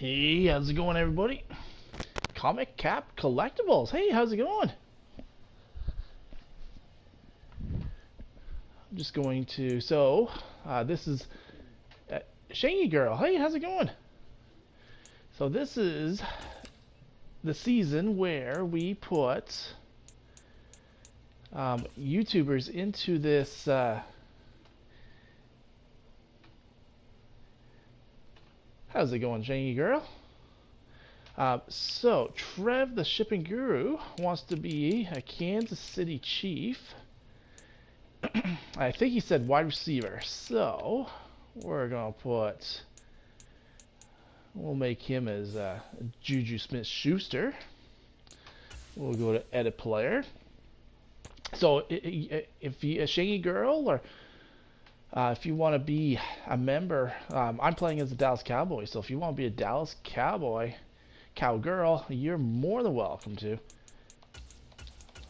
Hey, how's it going, everybody? Comic Cap Collectibles. Hey, how's it going? I'm just going to. This is Shangy Girl. Hey, how's it going? So, this is the season where we put YouTubers into this. How's it going, Shangy Girl? So, Trev, the shipping guru, wants to be a Kansas City Chief. I think he said wide receiver. So, we'll make him as Juju Smith-Schuster. We'll go to edit player. So, if you a Shangy Girl or if you want to be a member, I'm playing as a Dallas Cowboy. So, if you want to be a Dallas Cowgirl, you're more than welcome to.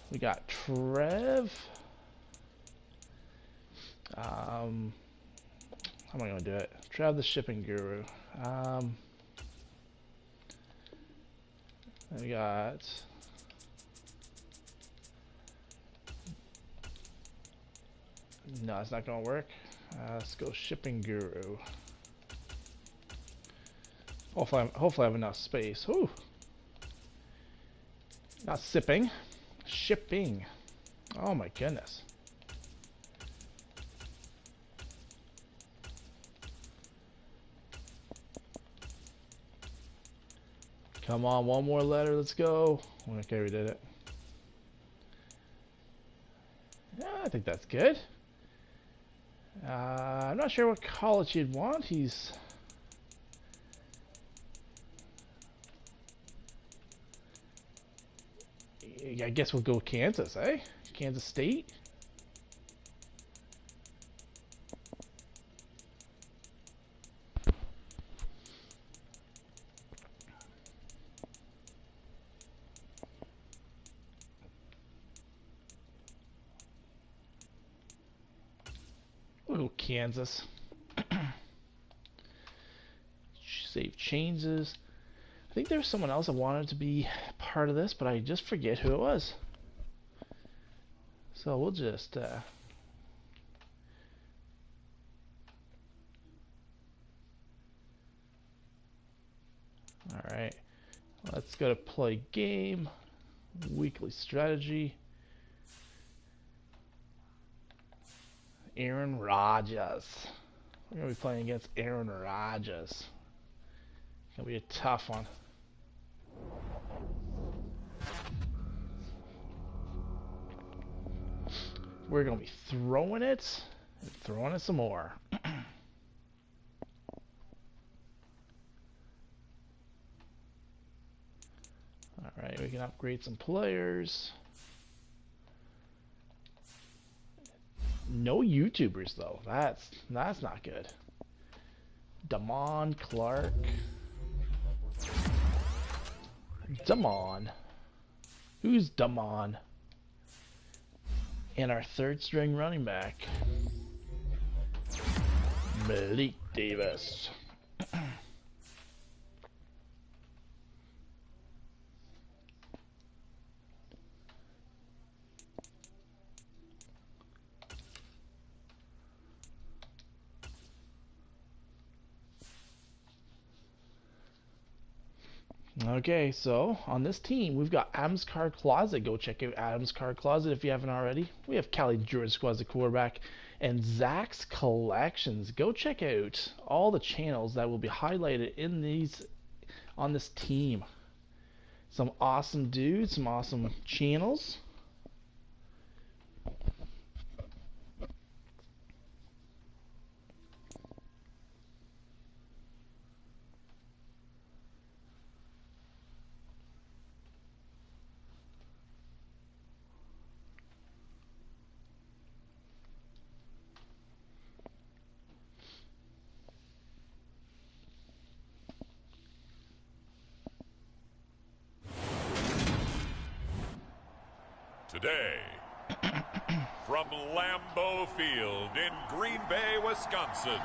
We got Trev. How am I going to do it? Trev the shipping guru. We got. No, it's not going to work. Let's go shipping guru. Hopefully I have enough space. Ooh. Not sipping. Shipping. Oh my goodness. Come on, one more letter. Let's go. Okay, we did it. Yeah, I think that's good. I'm not sure what college he'd want. I guess we'll go Kansas, eh? Kansas State. We'll go Kansas. Save changes. I think there was someone else that wanted to be part of this, but I just forget who it was. So we'll just alright. Let's go to play game. Weekly strategy. Aaron Rodgers. We're going to be playing against Aaron Rodgers. It's going to be a tough one. We're going to be throwing it and throwing it some more. Alright, we can upgrade some players. No YouTubers though. That's not good. Damon Clark. Damon. Who's Damon? And our third string running back, Malik Davis. Okay, so on this team, we've got Adam's Card Closet. Go check out Adam's Card Closet if you haven't already. We have Callie Jordan as the quarterback, and Zach's Collections. Go check out all the channels that will be highlighted in on this team. Some awesome dudes, some awesome channels. Today, from Lambeau Field in Green Bay, Wisconsin,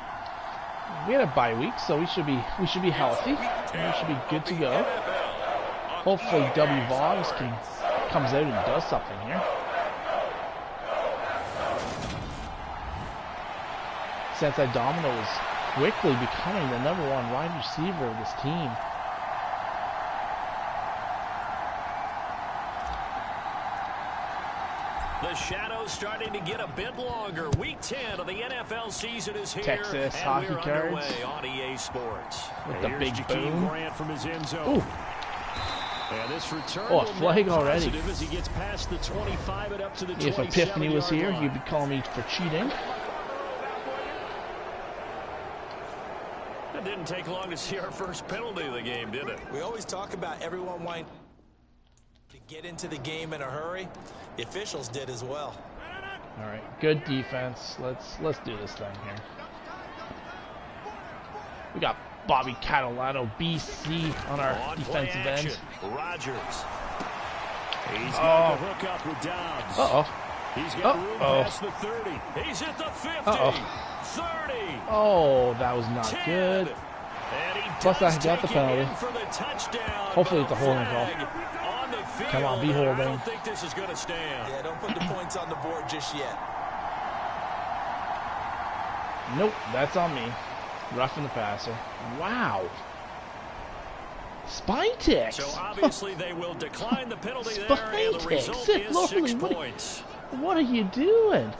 We had a bye week, so we should be healthy. And we should be good to go. Hopefully W Vlogs comes out and does something here. Sensei Domino is quickly becoming the #1 wide receiver of this team. The shadow's starting to get a bit longer. Week 10 of the NFL season is here. Texas and hockey we're cards underway on EA Sports. with the big boom. Grant from his end zone. Ooh. And this return Oh, a flag already. as he gets past the 25 and up to the If Epiphany was here, line. he'd be calling me for cheating. It didn't take long to see our first penalty of the game, did it? We always talk about everyone wanting to get into the game in a hurry. The officials did as well. All right, good defense. Let's do this thing here. We got Bobby Catalano, BC, on our defensive end. Rogers. He's got the hook up with Dobbs. Uh-oh. He's got room past the 30. He's at the 50. 30. Oh, that was not 10. good. And he Plus, I got the take it penalty. in for the touchdown. Hopefully it's a holding call. On the field. Come on, be holding. I don't think this is going to stand. Yeah, don't put the points on the board just yet. Nope, that's on me. Roughing the passer. Wow. Spine ticks. So obviously they will decline the penalty there, Spine and the ticks. result Good is Lord, 6 points. What are you doing?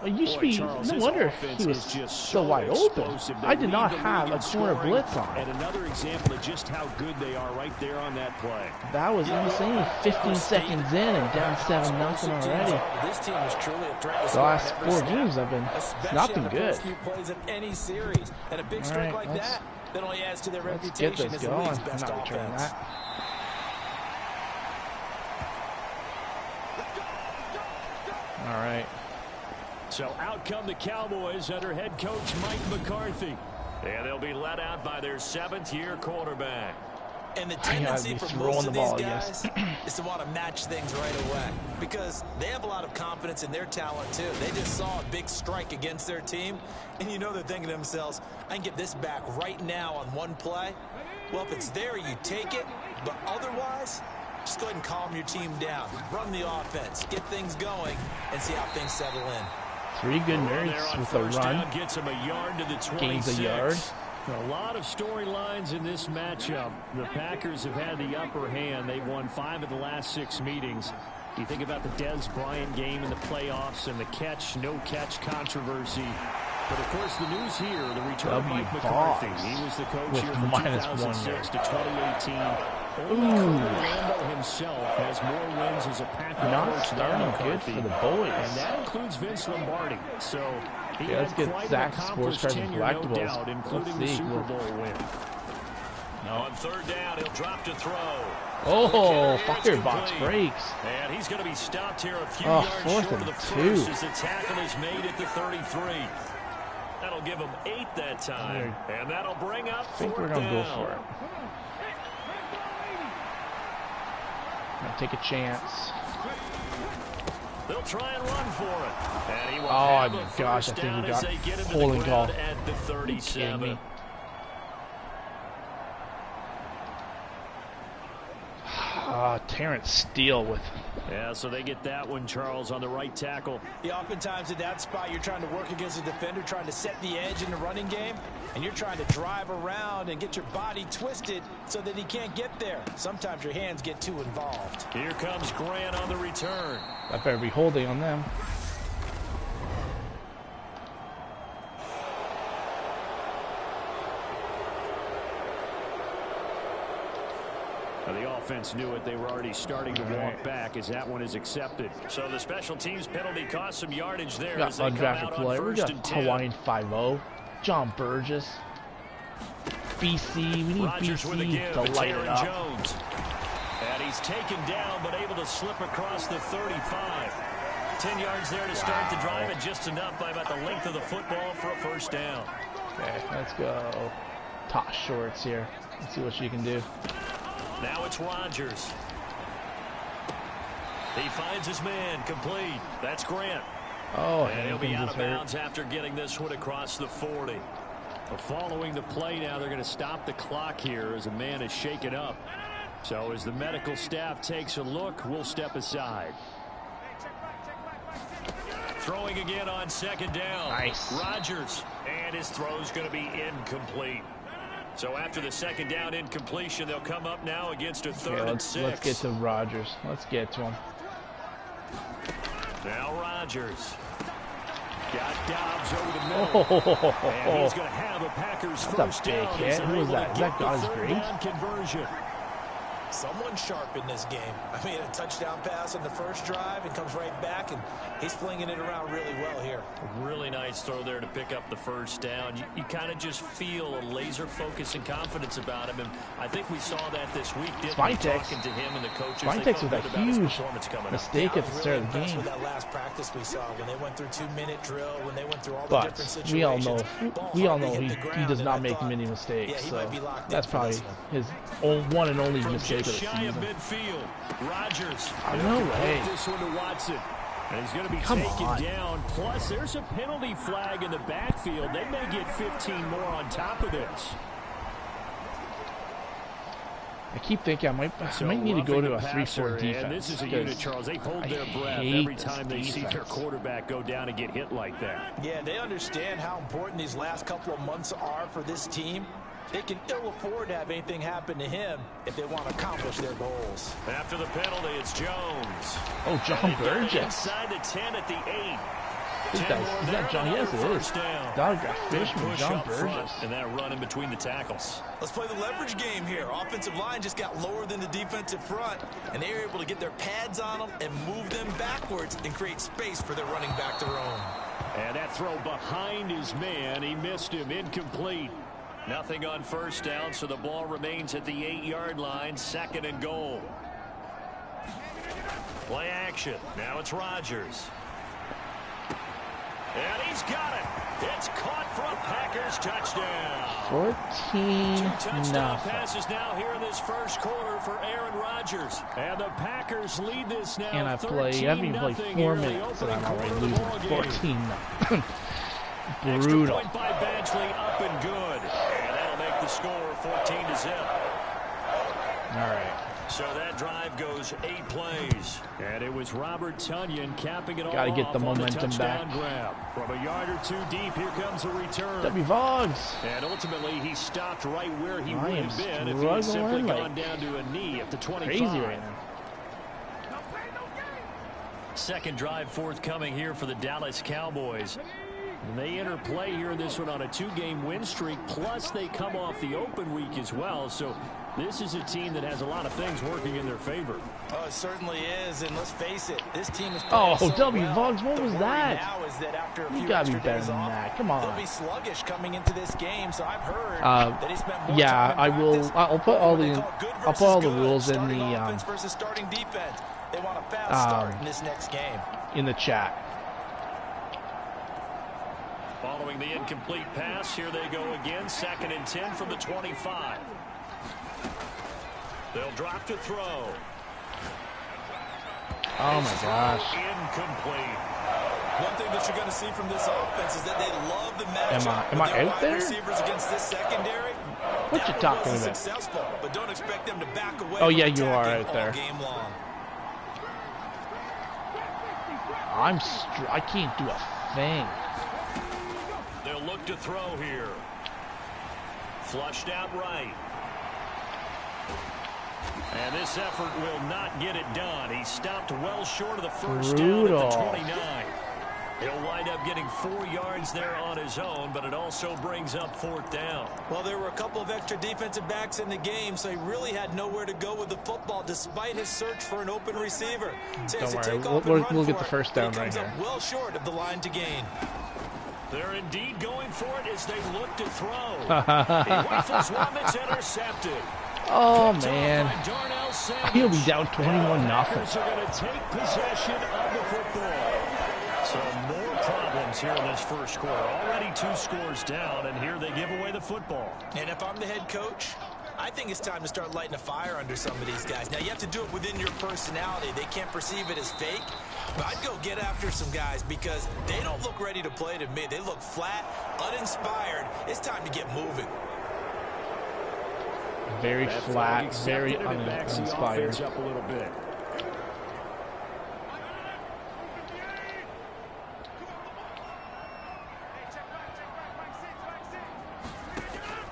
Well, you should be. Charles, No wonder he was so wide open. I did not have a corner blitz on. And another example of just how good they are right there on that play. That was insane. 15 seconds in and down 7-0 already. This team is truly a threat. The last 4 games have been not been good. Few plays of any series, and a big strike like that only adds to their Let's reputation get this as the going. league's I'm best not returning offense. that. All right. So out come the Cowboys under head coach Mike McCarthy. And they'll be let out by their 7th-year quarterback. And the tendency for most of these guys I is to want to match things right away because they have a lot of confidence in their talent too. They just saw a big strike against their team, and you know they're thinking to themselves, I can get this back right now on one play. Well, if it's there, you take it, but otherwise, just go ahead and calm your team down. Run the offense, get things going, and see how things settle in. 3 good nerds with a run. Gets him a yard to the 26. Gains a yard. A lot of storylines in this matchup. The Packers have had the upper hand. They've won 5 of the last 6 meetings. You think about the Dez Bryant game in the playoffs and the catch, no catch controversy. But of course, the news here, the return of Mike McCarthy. He was the coach here from 2006 to 2018. Orlando himself has more wins as a Packer coach than McCarthy. Good for the boys. And that includes Vince Lombardi. So he let's had get quite Zach's an sports accomplished cards and tenure, no collectibles. doubt, including the Let's see. Super Bowl win. No. On 3rd down, he'll drop to throw. Oh, firebox breaks. And he's going to be stopped here a few Oh, yards 4th short of and the 2. first as the tackle is made at the 33. That'll give him 8 that time. And that'll bring up 4th down. I think we're going to go for it. Gonna take a chance. They'll try and run for it. And he will Oh have my a gosh, first I think down we as got they get into holding the call. ground at the 37. Terrence Steele with. Yeah, so they get that one, Charles, on the right tackle. Yeah, oftentimes in that spot, you're trying to work against a defender, trying to set the edge in the running game, and you're trying to drive around and get your body twisted so that he can't get there. Sometimes your hands get too involved. Here comes Grant on the return. That better be holding on them. The offense knew it. They were already starting to walk back as that one is accepted. So the special teams penalty cost some yardage there. We got undrafted player. We got Hawaiian 5-0. John Burgess. BC. We need Rogers BC to light it up. Jones. And he's taken down but able to slip across the 35. 10 yards there to start the drive and just enough by about the length of the football for a first down. Okay, let's go. Toss shorts here. Let's see what she can do. Now it's Rogers. He finds his man complete. That's Grant. Oh, and he'll be Hankins out is of hurt. bounds after getting this one across the 40. Following the play now, they're going to stop the clock here as a man is shaken up. So as the medical staff takes a look, we'll step aside. Throwing again on second down. Nice. Rodgers, and his throw's going to be incomplete. So after the second down incompletion, they'll come up now against a third and 6. Let's get to Rodgers. Let's get to him. Now Rodgers. Got Dobbs over the middle. And he's going to have a Packers first down. That's a big hit. Who was that? Is that God's Green? Conversion. Someone sharp in this game. I mean, a touchdown pass on the first drive and comes right back, and he's flinging it around really well here. A really nice throw there to pick up the first down. You kind of just feel a laser focus and confidence about him, and I think we saw that this week. Talking to him and the coaches. Spintex with a huge mistake at the start of the game. With that last practice we saw when they went through 2-minute drill, when they went through all the But different situations. we all know he does not make many mistakes. So that's probably his one and only mistake of the Shy of season. midfield. Rodgers. No way. This one to Watson. And he's going to be taken down. Plus, there's a penalty flag in the backfield. They may get 15 more on top of this. I keep thinking I might need to go to a 3-4 defense. And this is a unit, Charles. They hold their breath every time they see their quarterback go down and get hit like that. Yeah, they understand how important these last couple of months are for this team. They can ill afford to have anything happen to him if they want to accomplish their goals. After the penalty, it's Jones. Oh, John Burgess. Inside the 10 at the 8. Is that John? Yes, it is. Autograph Fishman, John Burgess. And that run in between the tackles. Let's play the leverage game here. Offensive line just got lower than the defensive front, and they were able to get their pads on them and move them backwards and create space for their running back to roam. And that throw behind his man, he missed him, incomplete. Nothing on first down, so the ball remains at the 8-yard line, 2nd and goal. Play action. Now it's Rodgers. And he's got it. It's caught for a Packers touchdown. 14-0. 2 touchdown passes now here in this first quarter for Aaron Rodgers. And the Packers lead this now. And I haven't even played 4 minutes, and I'm already losing 14-0. Brutal. Extra point by Badgley, up and good. And that'll make the score 14-0. All right. So that drive goes 8 plays. And it was Robert Tonyan capping it all Gotta get the off on momentum touchdown back. grab. From a yard or 2 deep, here comes a return. W. Vogs. And ultimately, he stopped right where he I would am have been if he had simply struggling gone down to a knee at the 25. Crazy right now. Second drive forthcoming here for the Dallas Cowboys. And they enter play here in this one on a 2-game win streak, plus they come off the open week as well. So this is a team that has a lot of things working in their favor. Oh, it certainly is, and let's face it, this team is Oh, so W. well. Vogs, what was that? Now is that after a You few gotta be extra better days than off, that. Come on. they'll be sluggish coming into this game, so I've heard that he spent more yeah, time in I will. practice I'll put all what they the call good I'll put all the versus rules good, in starting the offense versus starting defense. They want a fast start in this next game. in the chat. Following the incomplete pass, here they go again. 2nd and 10 from the 25. They'll drop to throw. Oh my gosh. Incomplete. One thing that you're going to see from this offense is that they love the matchup. Am I out there? Receivers against this secondary. What you talking about? Successful, but don't expect them to back away. Oh yeah, from you are attacking out there. all game long. I can't do a thing. They'll look to throw here. Flushed out right. And this effort will not get it done. He stopped well short of the first down at the 29. He'll wind up getting 4 yards there on his own, but it also brings up 4th down. Well, there were a couple of extra defensive backs in the game, so he really had nowhere to go with the football despite his search for an open receiver. Don't worry, we'll get the first down right here. Well short of the line to gain. They're indeed going for it as they look to throw. He rifles one that's intercepted. Oh man, he'll be down 21-0. Packers are going to take possession of the football. So more problems here in this first quarter. Already 2 scores down, and here they give away the football. And if I'm the head coach, I think it's time to start lighting a fire under some of these guys. Now, you have to do it within your personality. They can't perceive it as fake. But I'd go get after some guys because they don't look ready to play to me. They look flat, uninspired. It's time to get moving. Very flat, very uninspired. Up a little bit.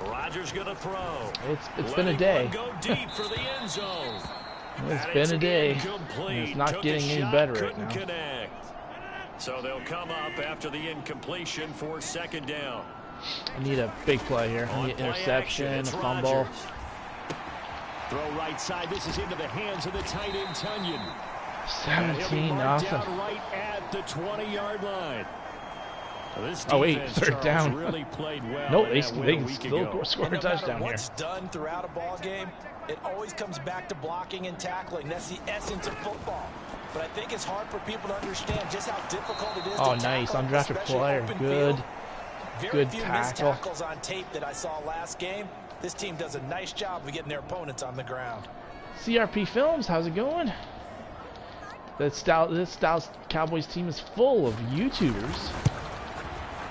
Rodgers gonna throw. It's been a day. Go deep for the end zone. It's been a day. It's not getting any better right now. Connect. So they'll come up after the incompletion for second down. I need a big play here. I need an interception, a fumble. Rodgers. Throw right side. This is into the hands of the tight end Tunyon. 17-0. Right at the 20-yard line. Oh wait, third down. Really played well. No, they can still score a touchdown here. What's done throughout a ball game, it always comes back to blocking and tackling. That's the essence of football. But I think it's hard for people to understand just how difficult it is. Oh, to nice tackle, undrafted player. Good. Very Good few missed tackle. tackles on tape that I saw last game. This team does a nice job of getting their opponents on the ground. CRP Films, how's it going? This Dallas Cowboys team is full of YouTubers.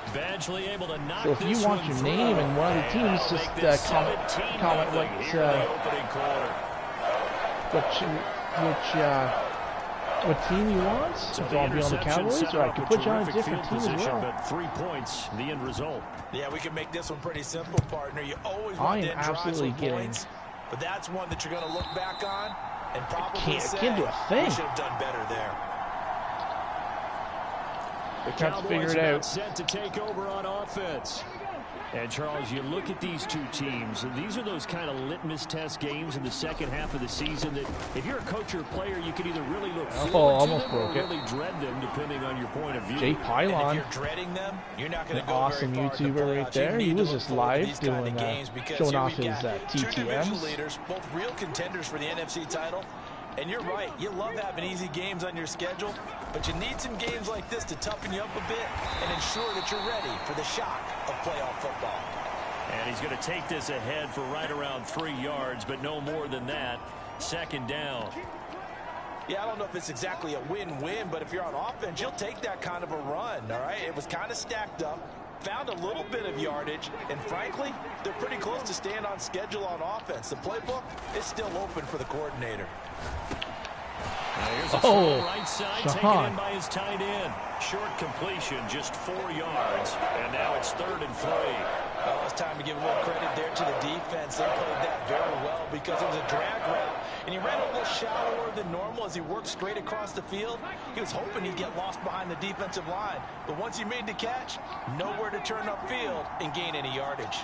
Eventually able to knock So if you want your name in one of the teams, just comment what team you want. So if you want to be on the Cowboys, or I could put you on a different team as well. But 3 points, the end result. Yeah, we can make this one pretty simple, partner. You always I want am to end drives absolutely with getting. points, but that's one that you're going to look back on and probably Can't do a thing. we should have done better there. The Got to figure Cowboys it out. set to take over on offense. And Charles, you look at these two teams, and these are those kind of litmus test games in the second half of the season that if you're a coach or a player, you can either really look forward to them or really dread them, depending on your point of view. Jay And Pylon, if you're dreading them, you're not going an to go awesome very far in the YouTuber right playoffs. there. You He need was to just look forward to live these kind doing of games because showing here off we've his got two division TTMs. leaders, both real contenders for the NFC title. And you're right, you love having easy games on your schedule, but you need some games like this to toughen you up a bit and ensure that you're ready for the shock of playoff football. And he's going to take this ahead for right around 3 yards, but no more than that. Second down. Yeah, I don't know if it's exactly a win-win, but if you're on offense, you'll take that kind of a run, all right? It was kind of stacked up, found a little bit of yardage, and frankly, they're pretty close to staying on schedule on offense. The playbook is still open for the coordinator. Here's a throw right side, taken in by his tight end. Short completion, just 4 yards, and now it's 3rd and 3. Well, it's time to give a little credit there to the defense. They played that very well because it was a drag route, and he ran a little shallower than normal as he worked straight across the field. He was hoping he'd get lost behind the defensive line, but once he made the catch, nowhere to turn upfield and gain any yardage.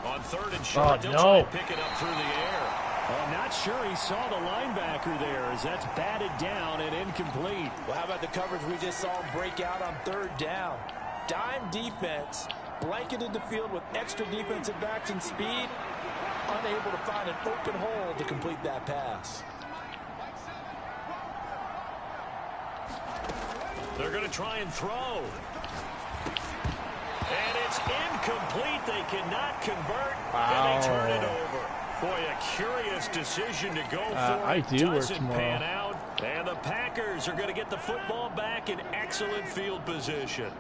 On 3rd and short, they'll try and pick it up through the air. I'm not sure he saw the linebacker there as that's batted down and incomplete. Well, how about the coverage we just saw him break out on 3rd down? Dime defense, blanketed the field with extra defensive backs and speed, unable to find an open hole to complete that pass. They're going to try and throw. And it's incomplete. They cannot convert. And they turn it over. Boy, a curious decision to go for. I do work Doesn't tomorrow. pan out. And the Packers are going to get the football back in excellent field position.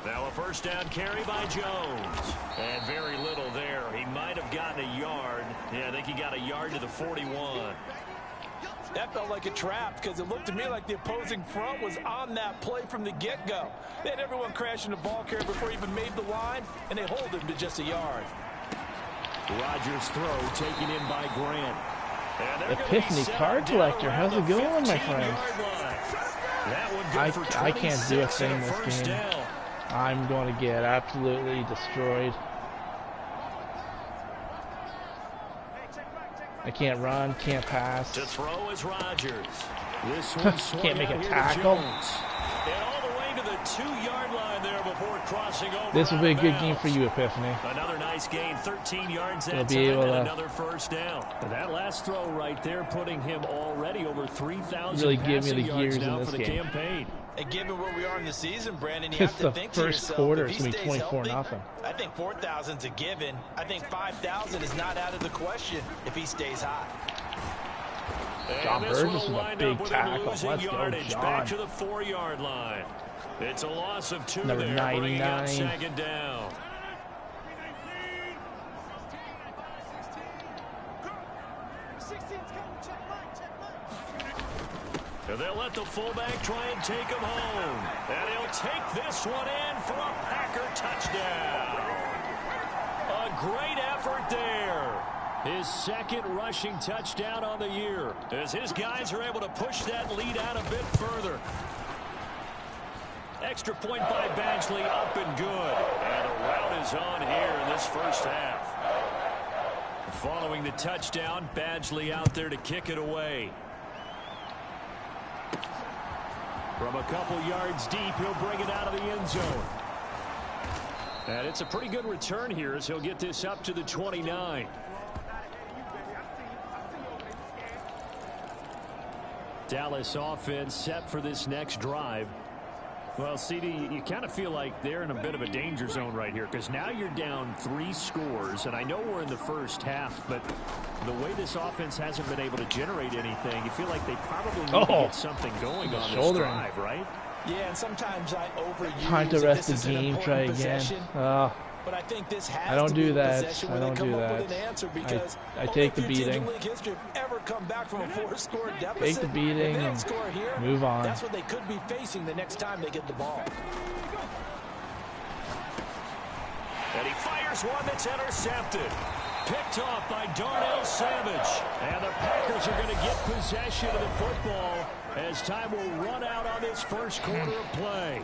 Now a first down carry by Jones. And very little there. He might have gotten a yard. Yeah, I think he got a yard to the 41. That felt like a trap because it looked to me like the opposing front was on that play from the get-go. They had everyone crashing the ball carrier before he even made the line, and they hold him to just a yard. Rodgers' throw taken in by Grant. Epiphany card collector, how's it going, my friends? I can't do a thing this game. I'm going to get absolutely destroyed. I can't run, can't pass. To throw is Rodgers. This one Can't make a tackle. And all the way to the 2-yard line there before crossing over. This will be a good game bounds. for you, Epiphany. Another nice gain, 13 yards that He'll be time, able and to another first down. That last throw right there putting him already over 3,000 really give me passing the yards gears in now this for the game. campaign. And given where we are in the season, Brandon, you It's have to the think to first yourself, quarter. if It's he going to be stays 24 healthy, nothing. I think 4,000's a given. I think 5,000 is not out of the question if he stays hot. John And this Burgess will with a wind big up with tackle. him losing Let's go, yardage John. back to the 4-yard line. It's a loss of 2 Number there, bringing up 99. second down. And they'll let the fullback try and take him home. And he'll take this one in for a Packer touchdown. A great effort there. His second rushing touchdown on the year, as his guys are able to push that lead out a bit further. Extra point by Badgley, up and good. And a rout is on here in this first half. Following the touchdown, Badgley out there to kick it away. From a couple yards deep, he'll bring it out of the end zone. And it's a pretty good return here as he'll get this up to the 29. Dallas offense set for this next drive. Well, CD, you kind of feel like they're in a bit of a danger zone right here because now you're down 3 scores, and I know we're in the first half, but the way this offense hasn't been able to generate anything, you feel like they probably need to get something going on this drive, right? Yeah, and sometimes I overuse Time to rest the game, try again. But I think this has I don't to do be a that. possession I where don't they come do up that. with an answer because I take the only a few teams beating. in league history have ever come back from a 4-score deficit. Take the beating If they don't and score here, move on. That's what they could be facing the next time they get the ball. And he fires one that's intercepted. Picked off by Darnell Savage. And the Packers are going to get possession of the football as time will run out on this first quarter of play.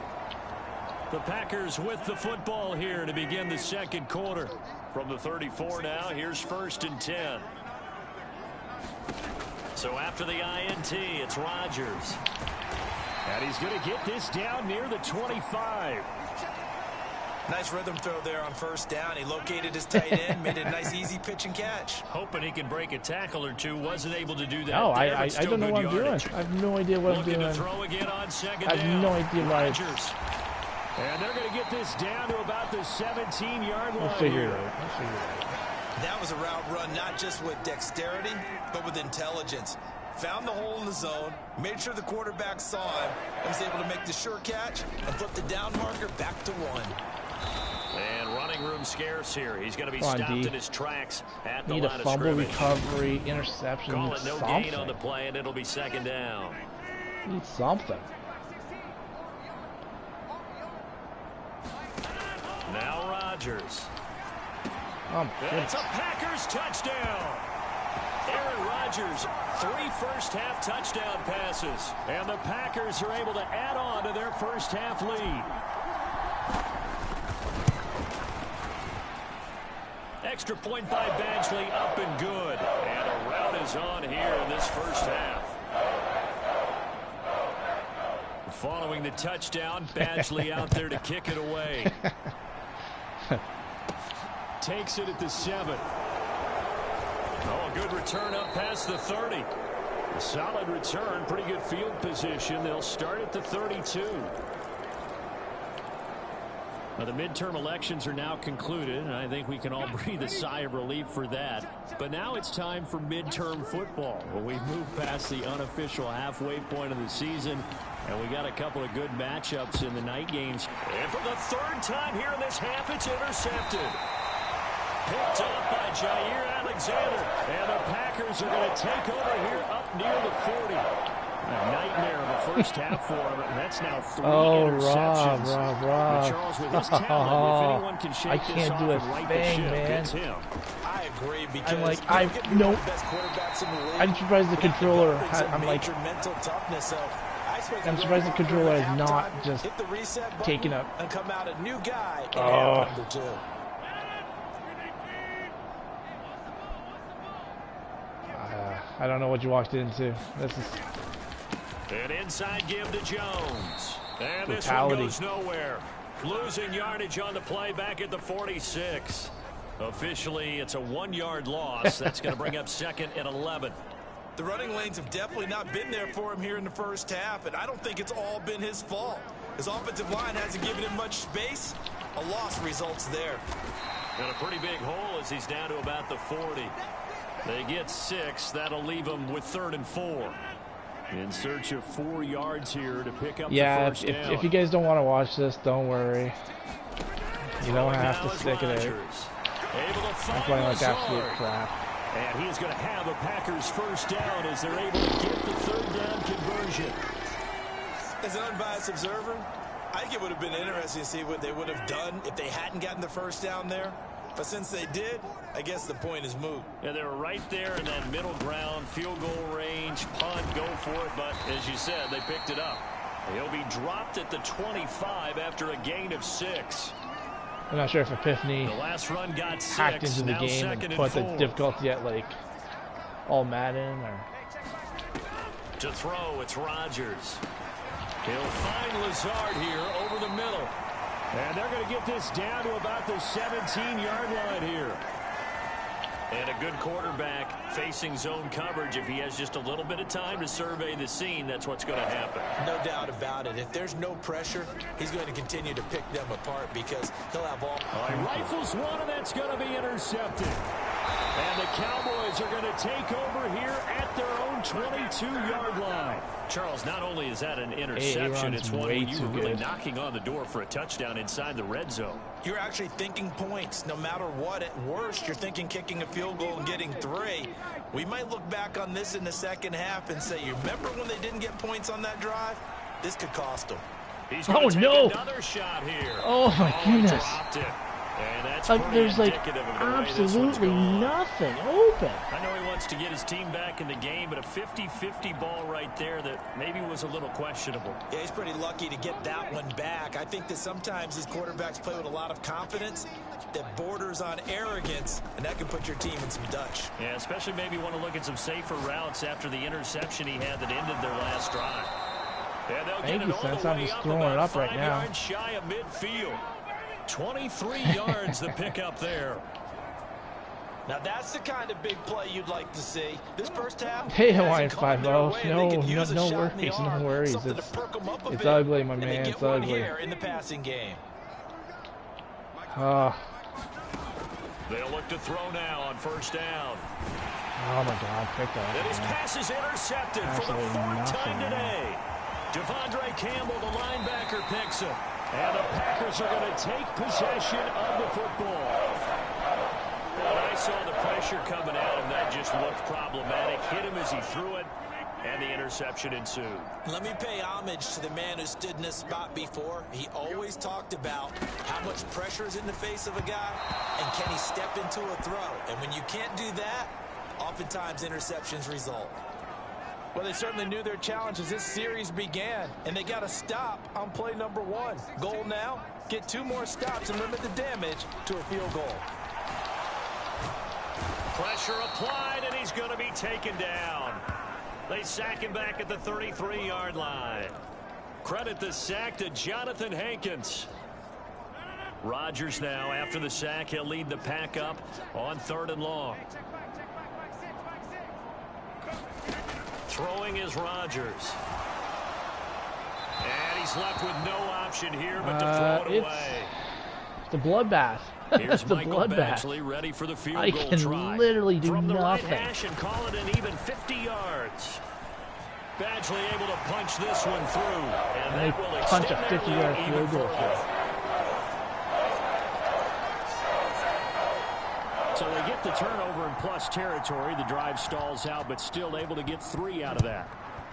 The Packers with the football here to begin the second quarter. From the 34 now, here's 1st and 10. So after the INT, it's Rodgers. And he's going to get this down near the 25. Nice rhythm throw there on 1st down. He located his tight end, made a nice easy pitch and catch. Hoping he can break a tackle or two. Wasn't able to do that. No, there, I don't know what I'm doing. I have no idea what I'm doing. To throw again on second I have no idea what Rodgers. And they're going to get this down to about the 17-yard line. We'll figure it out. That was a route run not just with dexterity, but with intelligence. Found the hole in the zone, made sure the quarterback saw him, and was able to make the sure catch and flip the down marker back to 1. And running room scarce here. He's going to be stopped in his tracks at the Need line a fumble of scrimmage. recovery, interception, Call it no something. gain on the play, and it'll be 2nd down. Need something. Now Rodgers. It's a Packers touchdown. Aaron Rodgers, 3 first-half touchdown passes. And the Packers are able to add on to their first-half lead. Extra point by Badgley, up and good. And a rout is on here in this first half. Following the touchdown, Badgley out there to kick it away. Takes it at the 7. Oh, a good return up past the 30. A solid return, pretty good field position. They'll start at the 32. Now, the midterm elections are now concluded, and I think we can all breathe a sigh of relief for that. But now it's time for midterm football. Well, we've moved past the unofficial halfway point of the season, and we got a couple of good matchups in the night games. And for the 3rd time here in this half, it's intercepted. Picked up by Jair Alexander. And the Packers are going to take over here up near the 40. A nightmare of a first half for him. And that's now 3 interceptions. Rob. Charles, with his talent, if anyone can shake I this can't off do a and right thing, the ship, man. it's him. I agree because I'm like, the best quarterbacks in the league. I'm surprised the controller. I'm like, mental toughness. So I'm surprised the controller has not just hit the reset button taken up. and come out a new guy in half number 2. I don't know what you walked into. This is An inside give to Jones. And this one brutality. goes nowhere. Losing yardage on the play back at the 46. Officially, it's a 1-yard loss. That's going to bring up 2nd and 11. The running lanes have definitely not been there for him here in the first half, and I don't think it's all been his fault. His offensive line hasn't given him much space. A loss results there. And a pretty big hole as he's down to about the 40. They get 6. That'll leave him with 3rd and 4. In search of 4 yards here to pick up the first down. If you guys don't want to watch this, don't worry. You don't have to stick it out. I'm playing like absolute crap. And he's going to have a Packers first down as they're able to get the 3rd down conversion. As an unbiased observer, I think it would have been interesting to see what they would have done if they hadn't gotten the first down there. But since they did, I guess the point is moot. Yeah, they were right there in that middle ground, field goal range, punt, go for it. But as you said, they picked it up. He'll be dropped at the 25 after a gain of 6. I'm not sure if Epiphany The last run got 6. hacked into the Now game 2nd and and put 4. the difficulty at like all Madden or. To throw, it's Rodgers. He'll find Lazard here over the middle. And they're going to get this down to about the 17-yard line here. And a good quarterback facing zone coverage. If he has just a little bit of time to survey the scene, that's what's going to happen. No doubt about it. If there's no pressure, he's going to continue to pick them apart because he'll have all. He rifles one, and that's going to be intercepted. And the Cowboys are going to take over here at their own 22-yard line. Charles, not only is that an interception, it's one when you were really knocking on the door for a touchdown inside the red zone. You're actually thinking points. No matter what, at worst, you're thinking kicking a field goal and getting 3. We might look back on this in the second half and say, you remember when they didn't get points on that drive? This could cost them. He's going to take another shot here. Oh, my goodness. And that's like there's like absolutely nothing open. I know he wants to get his team back in the game, but a 50-50 ball right there that maybe was a little questionable. Yeah, he's pretty lucky to get that one back. I think that sometimes these quarterbacks play with a lot of confidence that borders on arrogance, and that can put your team in some Dutch. Yeah, especially maybe want to look at some safer routes after the interception he had that ended their last drive. Yeah, they'll get it all the way up about 5 yards shy of midfield. 23 yards the pickup there. Now that's the kind of big play you'd like to see. This first half. Hey, Hawaiian 5-0. No worries. It's ugly, my man. It's ugly. In the passing game. They'll look to throw now on first down. Oh my God, pick that. And his pass is intercepted for the 4th time today. Devondre Campbell, the linebacker, picks him. And the Packers are going to take possession of the football. When I saw the pressure coming at him, that just looked problematic. Hit him as he threw it, and the interception ensued. Let me pay homage to the man who stood in this spot before. He always talked about how much pressure is in the face of a guy, and can he step into a throw. And when you can't do that, oftentimes interceptions result. Well, they certainly knew their challenge as this series began, and they got a stop on play number 1. Goal now, get 2 more stops and limit the damage to a field goal. Pressure applied, and he's going to be taken down. They sack him back at the 33-yard line. Credit the sack to Jonathan Hankins. Rodgers now, after the sack, he'll lead the pack up on 3rd and long. Throwing is Rodgers. And he's left with no option here but to throw it away. It's a bloodbath. Here's the Michael bloodbath. Badgley ready for the field I goal can try. literally do From the nothing. Right hash and call it an even 50 yards. Badgley able to punch this one through. And they that will punch a extend 50-yard that field goal further. So they get the turnover in plus territory. The drive stalls out, but still able to get 3 out of that.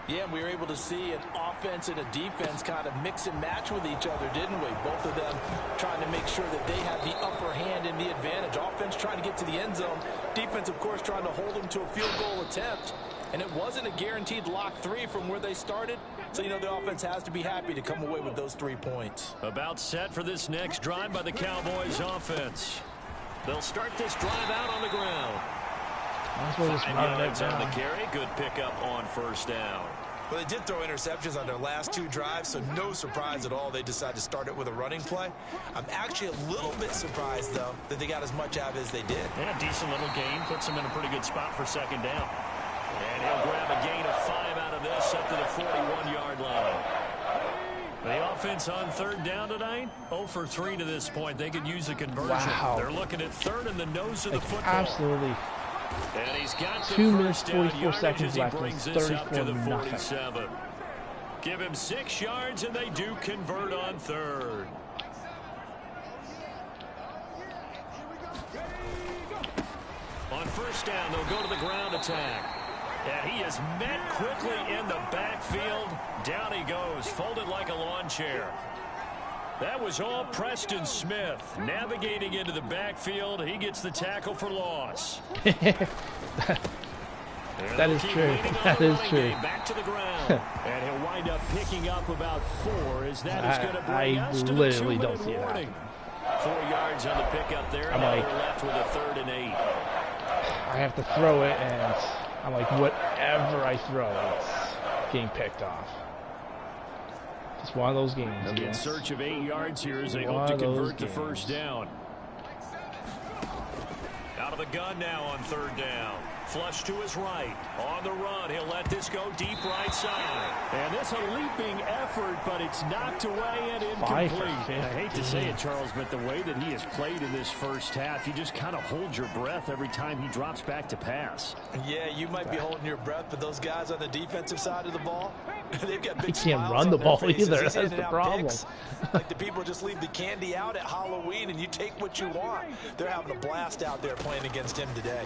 Yeah, we were able to see an offense and a defense kind of mix and match with each other, didn't we? Both of them trying to make sure that they have the upper hand and the advantage. Offense trying to get to the end zone. Defense, of course, trying to hold them to a field goal attempt. And it wasn't a guaranteed lock 3 from where they started. So, you know, the offense has to be happy to come away with those 3 points. About set for this next drive by the Cowboys offense. They'll start this drive out on the ground. 5 yards on the carry. Good pickup on first down. Well, they did throw interceptions on their last 2 drives, so no surprise at all they decided to start it with a running play. I'm actually a little bit surprised, though, that they got as much out of it as they did. Yeah, decent little gain. Puts them in a pretty good spot for second down. And he'll grab a gain of 5 out of this up to the 41-yard line. The offense on third down tonight, 0 for 3 to this point. They could use a conversion. Wow. They're looking at third in the nose of the football. Absolutely. And he's got the 2 minutes, first down 44 seconds left. brings It's this up to the 34-0. 47. Give him 6 yards, and they do convert on third. On first down, they'll go to the ground attack. And he is met quickly in the backfield. Down he goes, folded like a lawn chair. That was all Preston Smith. Navigating into the backfield, he gets the tackle for loss. That is true. That is true. Back to the ground. And he'll wind up picking up about 4 as that is going to bring us to the literally don't 2-minute see it warning. 4 yards on the pickup there. I'm Now like, they're left with a 3rd and 8. I have to throw it, and I'm like, whatever I throw, it's getting picked off. It's one of those games. In search of 8 yards here as they hope to convert the first down. Out of the gun now on third down. Flush to his right. On the run. He'll let this go deep right side. And this a leaping effort, but it's knocked away and incomplete. I hate to say it, Charles, but the way that he has played in this first half, you just kind of hold your breath every time he drops back to pass. Yeah, you might be holding your breath, but those guys on the defensive side of the ball, they've got big He can't smiles run on the their ball faces. either. He's That's handing the out problem. picks. Like the people just leave the candy out at Halloween and you take what you want. They're having a blast out there playing against him today.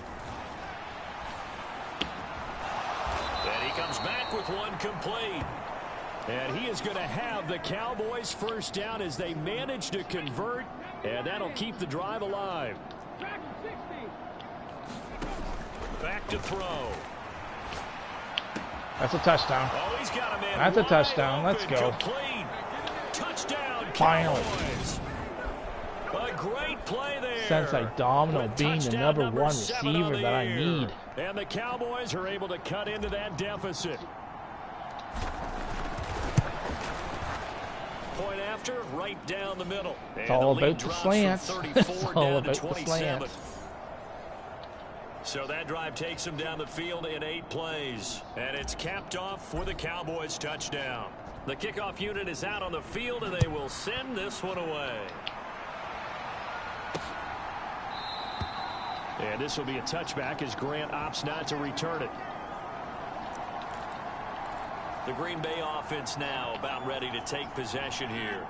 And he comes back with one complete. And he is going to have the Cowboys first down as they manage to convert. And that'll keep the drive alive. Back to throw. That's a touchdown. Oh, he's got a man. That's a touchdown. Let's go. Complete. Touchdown, Finally. Cowboys. A great play there. Sensei Domino With being the touchdown number 1 7 on receiver the that I year. need. And the Cowboys are able to cut into that deficit. Point after, right down the middle. It's all about the slants. It's all about the 27. slants. So that drive takes them down the field in 8 plays. And it's capped off with a Cowboys touchdown. The kickoff unit is out on the field, and they will send this one away. And this will be a touchback as Grant opts not to return it. The Green Bay offense now about ready to take possession here.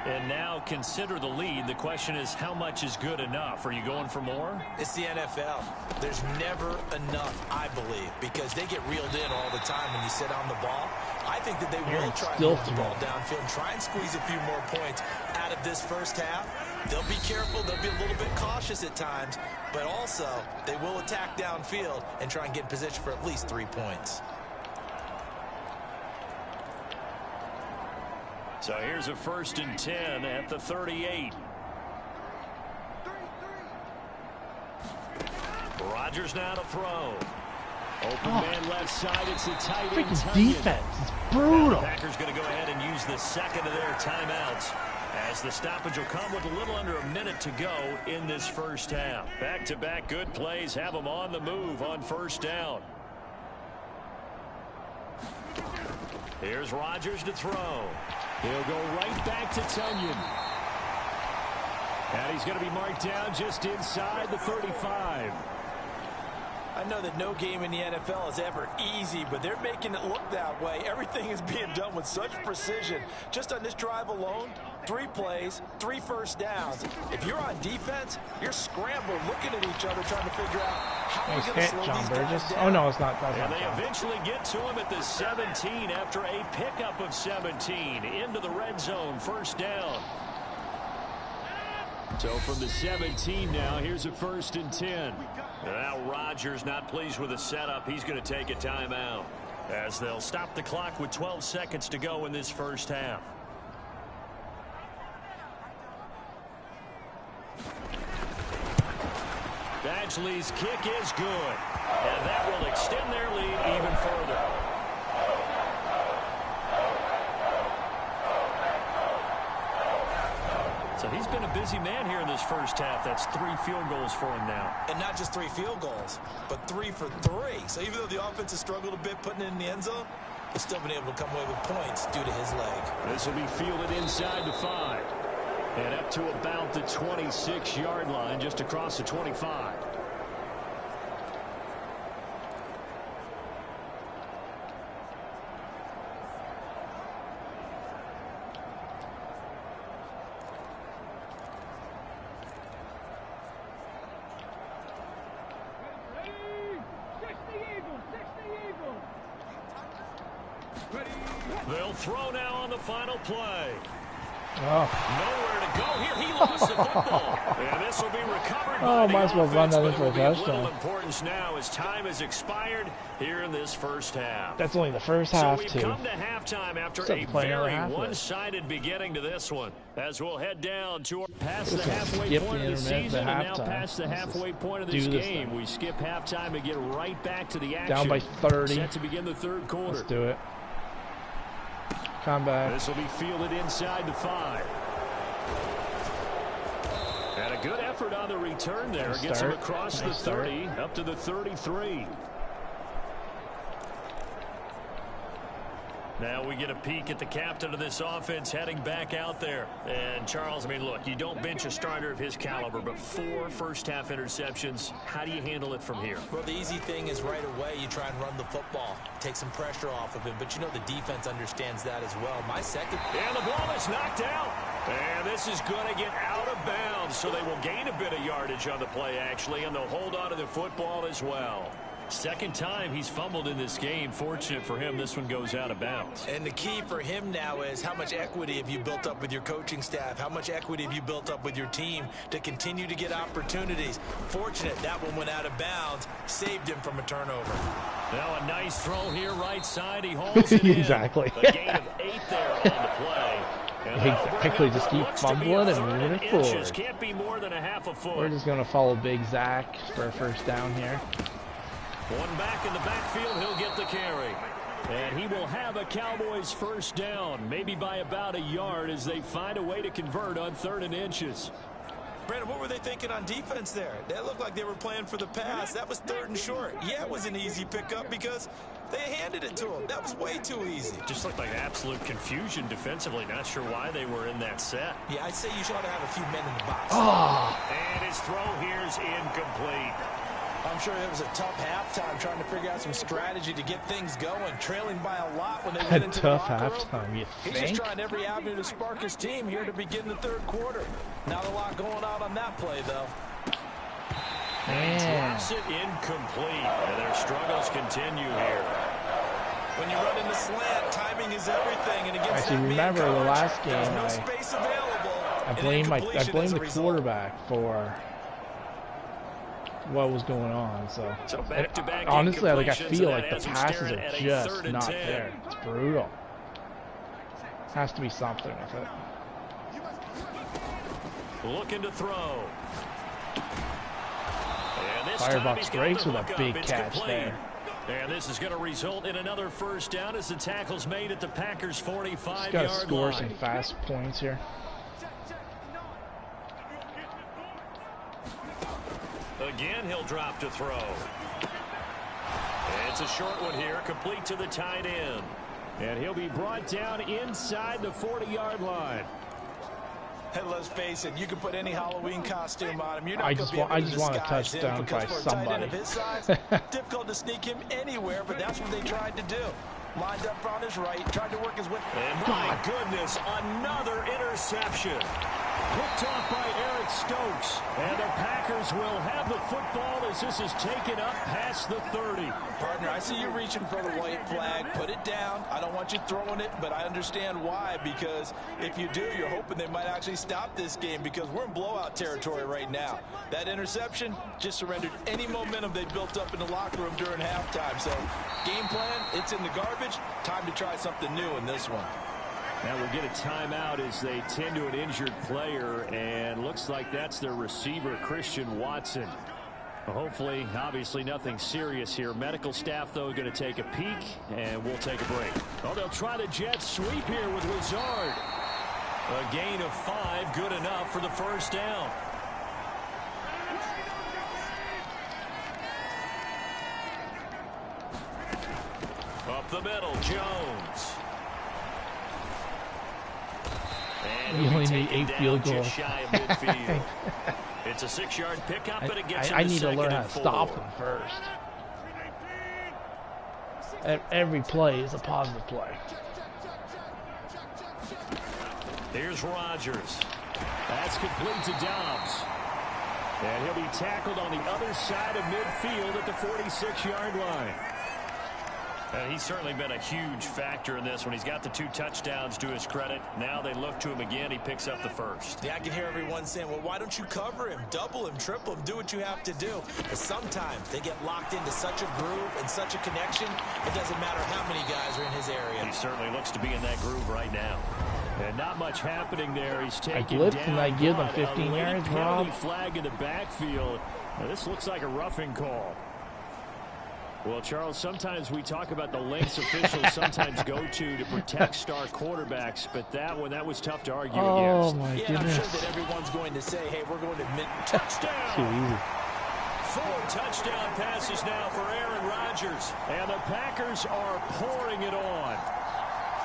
And now consider the lead. The question is, how much is good enough? Are you going for more? It's the NFL. There's never enough, I believe, because they get reeled in all the time when you sit on the ball. I think that they will try to move the ball downfield, try and squeeze a few more points out of this first half. They'll be careful. They'll be a little bit cautious at times, but also they will attack downfield and try and get in position for at least 3 points. So here's a 1st and 10 at the 38. Rodgers now to throw. Open man left side. It's the tight end. Freaking defense. It's brutal. Packers going to go ahead and use the second of their timeouts as the stoppage will come with a little under a minute to go in this first half. Back-to-back good plays have them on the move on first down. Here's Rodgers to throw. He'll go right back to Tunyon. And he's going to be marked down just inside the 35. I know that no game in the NFL is ever easy, but they're making it look that way. Everything is being done with such precision. Just on this drive alone, 3 plays, 3 first downs. If you're on defense, you're scrambling, looking at each other, trying to figure out how we're going to slow these guys down. Oh, no, it's not. That's and not they John. eventually get to him at the 17 after a pickup of 17 into the red zone. First down. So from the 17 now, here's a 1st and 10. Now Rodgers not pleased with the setup. He's going to take a timeout as they'll stop the clock with 12 seconds to go in this first half. Badgley's kick is good. And that will extend their lead even further. So he's been a busy man here in this first half. That's 3 field goals for him now. And not just 3 field goals, but 3 for 3. So even though the offense has struggled a bit putting it in the end zone, they've still been able to come away with points due to his leg. This will be fielded inside the 5. And up to about the 26-yard line, just across the 25. They'll throw now on the final play. Nowhere to go here. He lost the football. And this will be recovered by the might as well run offense, that in but for a it'll be of touchdown. little importance now as time has expired here in this first half. That's only the first half, so too. we've come to halftime after Except a playing another very half of it. one-sided beginning to this one. As we'll head down to past the Just gonna halfway skip point the of the intermittent season to and now halftime. past the Let's halfway just point of do this this game. thing. We skip halftime and get right back to the action. Down by 30. Set to begin the third quarter. Let's do it. Come back. This will be fielded inside the 5. And a good effort on the return there. Nice Gets him start. across Nice the start. 30 up to the 33. Now we get a peek at the captain of this offense heading back out there. And Charles, I mean, look, you don't bench a starter of his caliber, but 4 first-half interceptions. How do you handle it from here? Well, the easy thing is right away you try and run the football, take some pressure off of him. But you know the defense understands that as well. My second. And the ball is knocked out. And this is going to get out of bounds, so they will gain a bit of yardage on the play, actually, and they'll hold on to the football as well. Second time he's fumbled in this game. Fortunate for him, this one goes out of bounds. And the key for him now is how much equity have you built up with your coaching staff? How much equity have you built up with your team to continue to get opportunities? Fortunate that one went out of bounds, saved him from a turnover. Now a nice throw here right side. He holds it Exactly. in. A gain of 8 there on the play. And that'll bring Exactly. up Just what keep looks to be fumbling a and third moving and it inches. forward. Can't be more than a half a foot. We're just going to follow Big Zach for a first down here. One back in the backfield, he'll get the carry. And he will have a Cowboys first down, maybe by about a yard as they find a way to convert on 3rd and inches. Brandon, what were they thinking on defense there? They looked like they were playing for the pass. That was 3rd and short. Yeah, it was an easy pickup because they handed it to him. That was way too easy. Just looked like absolute confusion defensively. Not sure why they were in that set. Yeah, I'd say you should ought to have a few men in the box. And his throw here's incomplete. I'm sure it was a tough halftime trying to figure out some strategy to get things going, trailing by a lot when they went into Tough the locker room. halftime, you He's just think? trying every avenue to spark his team here to begin the 3rd quarter. Not a lot going out on that play, though. Drops it incomplete. And their struggles continue here. When you run in the slant, timing is everything. And against Actually, that man remember the coverage, last there's game, no space available. I and blame incompletion as a the result. quarterback for what was going on. So back-to-back honestly, I incompletions, feel and like that the has him passes staring are at a just 3rd and not 10. there. It's brutal. Has to be something with it. Looking to throw. And this Firebox time he's got breaks the with a hook up. big It's catch complete. there. And this is going to result in another first down as the tackle's made at the Packers' Just got to 45-yard score line. some fast points here. Again, he'll drop to throw. And it's a short one here, complete to the tight end. And he'll be brought down inside the 40-yard line. And let's face it, you can put any Halloween costume on him. You're not I going just to be able want- I to just want a disguise him touchdown because by for a tight end somebody. of his size, difficult to sneak him anywhere, but that's what they tried to do. Lined up on his right, tried to work his way. And my goodness, another interception. Picked off by Eric Stokes. And the Packers will have the football as this is taken up past the 30. Partner, I see you reaching for the white flag. Put it down. I don't want you throwing it, but I understand why, because if you do, you're hoping they might actually stop this game because we're in blowout territory right now. That interception just surrendered any momentum they built up in the locker room during halftime. So game plan, it's in the garbage. Time to try something new in this one. Now we'll get a timeout as they tend to an injured player, and looks like that's their receiver, Christian Watson. Hopefully, obviously nothing serious here. Medical staff, though, going to take a peek, and we'll take a break. Oh, they'll try the jet sweep here with Lazard. A gain of 5, good enough for the first down. Up the middle, Jones. We only need 8 field goals. Just shy of midfield. It's a 6-yard pickup, and it gets I him to need to learn how second to and stop 4. them first. Every play is a positive play. Here's Rodgers. That's complete to Dobbs. And he'll be tackled on the other side of midfield at the 46-yard line. And he's certainly been a huge factor in this when he's got the 2 touchdowns to his credit. Now they look to him again. He picks up the first. Yeah, I can hear everyone saying, well, why don't you cover him, double him, triple him, do what you have to do. But sometimes they get locked into such a groove and such a connection, it doesn't matter how many guys are in his area. He certainly looks to be in that groove right now. And not much happening there. He's taken blitzed down. and I give them but 15 a late yards, penalty Rob. flag in the backfield. Now, this looks like a roughing call. Well, Charles, sometimes we talk about the lengths officials sometimes go to protect star quarterbacks, but that one, that was tough to argue against. Oh, my Yeah, goodness. I'm sure that everyone's going to say, hey, we're going to admit touchdown. Too easy. 4 touchdown passes now for Aaron Rodgers. And the Packers are pouring it on.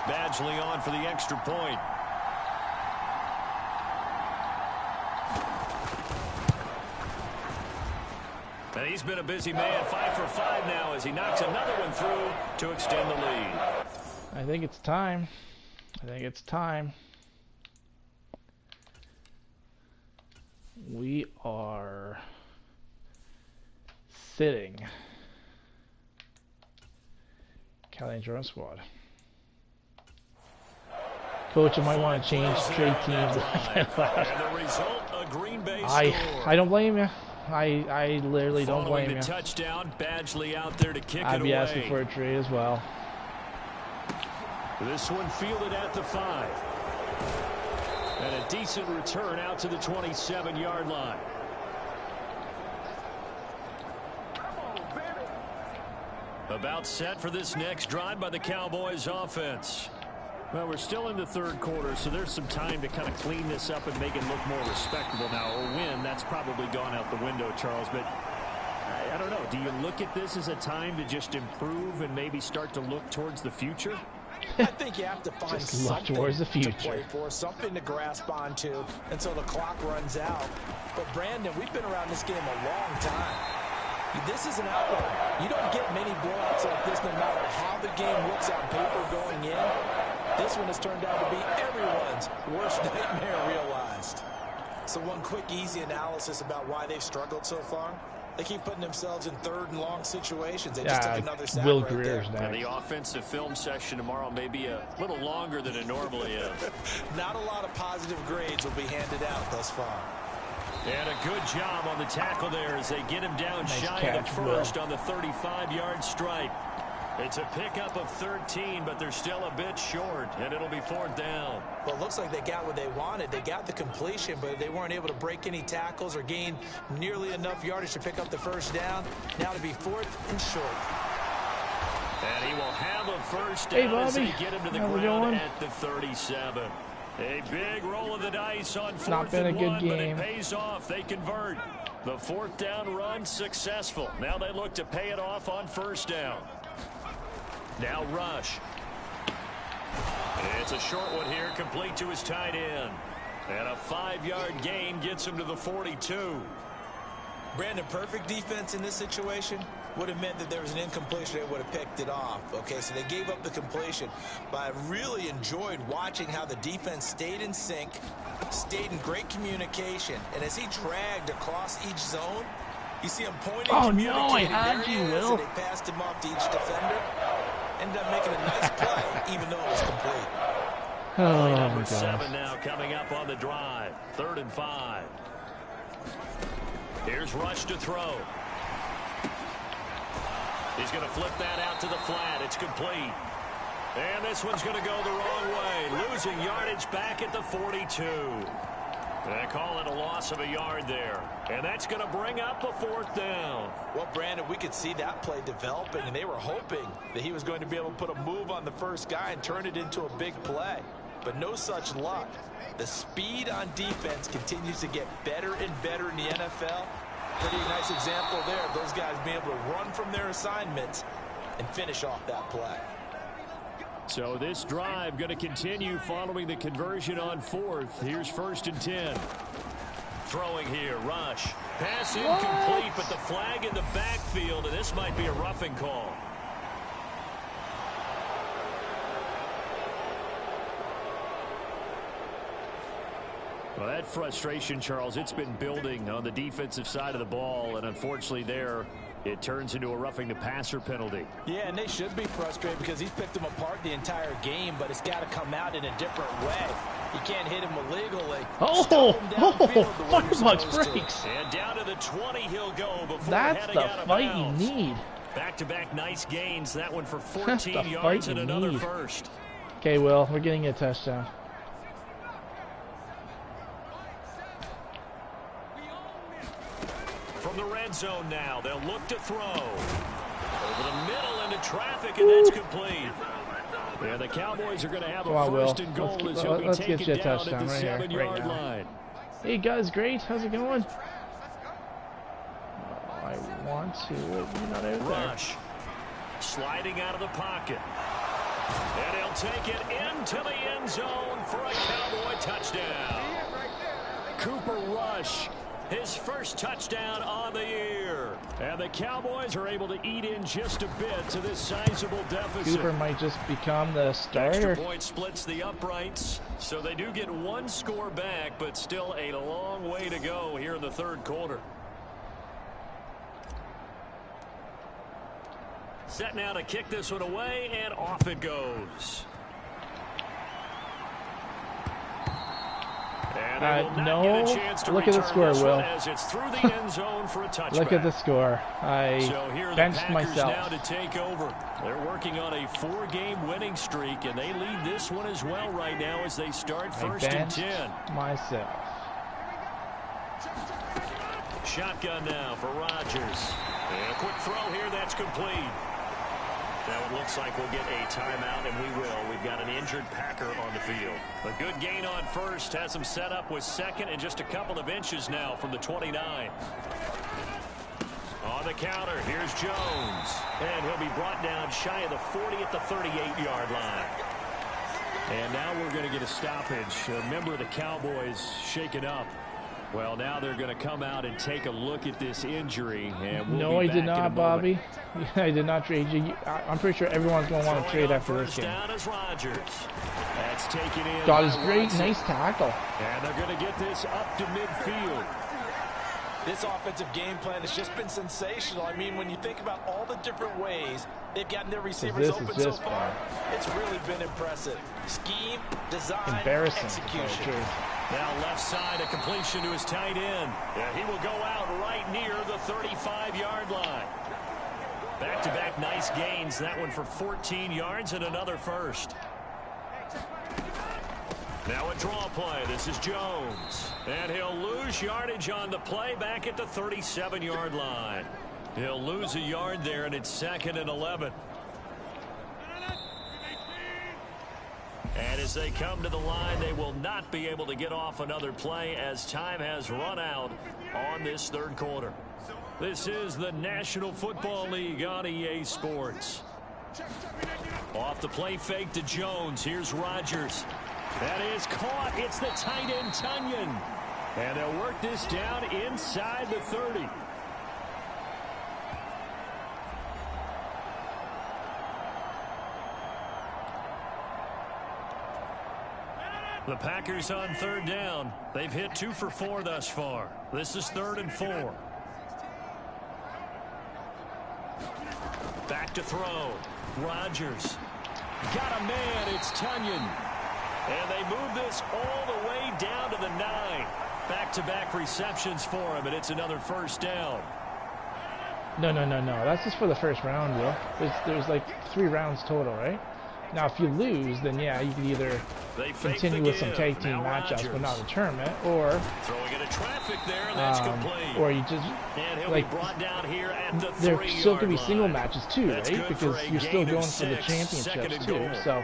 Badgley on for the extra point. And he's been a busy man, 5 for 5 now as he knocks another one through to extend the lead. I think it's time. I think it's time. We are sitting Cali Insurance Squad. Coach, I might want to change trade teams. And the result, a Green Bay score. I don't blame you. I literally don't blame Following you. the touchdown, Badgley out there to kick I'd it be away. asking for a trade as well. This one fielded at the 5. And a decent return out to the 27-yard line. About set for this next drive by the Cowboys offense. Well, we're still in the 3rd quarter, so there's some time to kind of clean this up and make it look more respectable now. Or win, that's probably gone out the window, Charles. But I don't know. Do you look at this as a time to just improve and maybe start to look towards the future? I think you have to find Just look something towards the to future. play for, something to grasp onto until the clock runs out. But, Brandon, we've been around this game a long time. This is an outlier. You don't get many blowouts like this no matter how the game looks on paper going in. This one has turned out to be everyone's worst nightmare realized. So one quick, easy analysis about why they've struggled so far. They keep putting themselves in 3rd and long situations. They just took another sack Will right Greer's there. And next. the offensive film session tomorrow may be a little longer than it normally is. Not a lot of positive grades will be handed out thus far. And a good job on the tackle there as they get him down Nice shy catch, of the first on the 35-yard stripe. It's a pickup of 13, but they're still a bit short, and it'll be 4th down. Well, it looks like they got what they wanted. They got the completion, but they weren't able to break any tackles or gain nearly enough yardage to pick up the first down. Now to be 4th and short. And he will have a first Hey, down as they Bobby. get him to the How's it ground going? at the 37. A big roll of the dice on 4th Not been a and good 1, game. but it pays off. They convert. The 4th down run successful. Now they look to pay it off on 1st down. Now Rush. It's a short one here, complete to his tight end. And a 5-yard gain gets him to the 42. Brandon, perfect defense in this situation would have meant that there was an incompletion. They would have picked it off. Okay, so they gave up the completion. But I really enjoyed watching how the defense stayed in sync, stayed in great communication. And as he dragged across each zone, you see him pointing, Oh, no, I communicating. had There he you, is, Will. and they passed him off to each defender. Ended up making a nice play, even though it was complete. Oh, my Number gosh. 7 now coming up on the drive. 3rd and 5. Here's Rush to throw. He's going to flip that out to the flat. It's complete. And this one's going to go the wrong way. Losing yardage back at the 42. They call it a loss of a yard there. And that's going to bring up a 4th down. Well, Brandon, we could see that play developing, and they were hoping that he was going to be able to put a move on the first guy and turn it into a big play. but no such luck. The speed on defense continues to get better and better in the NFL. Pretty nice example there of those guys being able to run from their assignments and finish off that play. So this drive going to continue following the conversion on 4th. Here's 1st and 10. Throwing here, Rush. Pass incomplete, but the flag in the backfield, and this might be a roughing call. Well, that frustration, Charles, it's been building on the defensive side of the ball, and unfortunately there, it turns into a roughing the passer penalty. Yeah, and they should be frustrated because he's picked them apart the entire game, but it's got to come out in a different way. You can't hit him illegally. Firefox breaks. And down to the 20 he'll go before That's heading the out of fight bounds. you need. Back-to-back nice gains. That one for 14 yards and another first. Okay, Will, we're getting a touchdown. From the red zone now, they'll look to throw. Over the middle into traffic, and that's complete. Yeah, the Cowboys are going to have a first and goal as he'll be taken down at the 7-yard line. Hey, guys, great. How's it going? Oh, I want to. You're not out Rush. Sliding out of the pocket. And he'll take it into the end zone for a Cowboy touchdown. Cooper Rush. His first touchdown on the year. And the Cowboys are able to eat in just a bit to this sizable deficit. Cooper might just become the starter. Extra point splits the uprights. So they do get one score back, but still a long way to go here in the third quarter. Set now to kick this one away, and off it goes. No, look at the score, Will. It's through the end zone for a touchback. Look at the score. I benched myself. Now to take over. They're working on a 4-game winning streak, and they lead this one as well right now as they start 1st and 10. Myself. Shotgun now for Rodgers. And a quick throw here, that's complete. Now it looks like we'll get a timeout, and we will. We've got an injured Packer on the field. A good gain on first, has him set up with second and just a couple of inches now from the 29. On the counter, here's Jones. And he'll be brought down shy of the 40 at the 38-yard line. And now we're going to get a stoppage. A member of the Cowboys shaken up. Well, now they're going to come out and take a look at this injury. And we'll no, I did not, Bobby. I did not trade you. I'm pretty sure everyone's going to want to trade after this game. That's taken in. God is great. Nice tackle. And they're going to get this up to midfield. This offensive game plan has just been sensational. I mean, when you think about all the different ways they've gotten their receivers open so far, it's really been impressive. Scheme, design, execution. Now left side, a completion to his tight end. Yeah, he will go out right near the 35-yard line. Back-to-back nice gains. That one for 14 yards and another first. Now a draw play. This is Jones. And he'll lose yardage on the play back at the 37-yard line. He'll lose a yard there, and it's 2nd and 11. And as they come to the line, they will not be able to get off another play as time has run out on this third quarter. This is the National Football League on EA Sports. Off the play fake to Jones. Here's Rodgers. That is caught. It's the tight end, Tunyon. And they'll work this down inside the 30. The Packers on 3rd down. They've hit 2 for 4 thus far. This is 3rd and 4. Back to throw. Rodgers. Got a man. It's Tunyon. And they move this all the way down to the 9. Back-to-back receptions for him, and it's another first down. No. That's just for the first round, Will. There's like 3 rounds total, right? Now, if you lose, then yeah, you can either continue with some tag team matchups, but not a tournament, or throwing into traffic there, and that's complete. Or you just like brought down here at the there still could be line. single matches too, That's right? Because you're still going for the championships too. So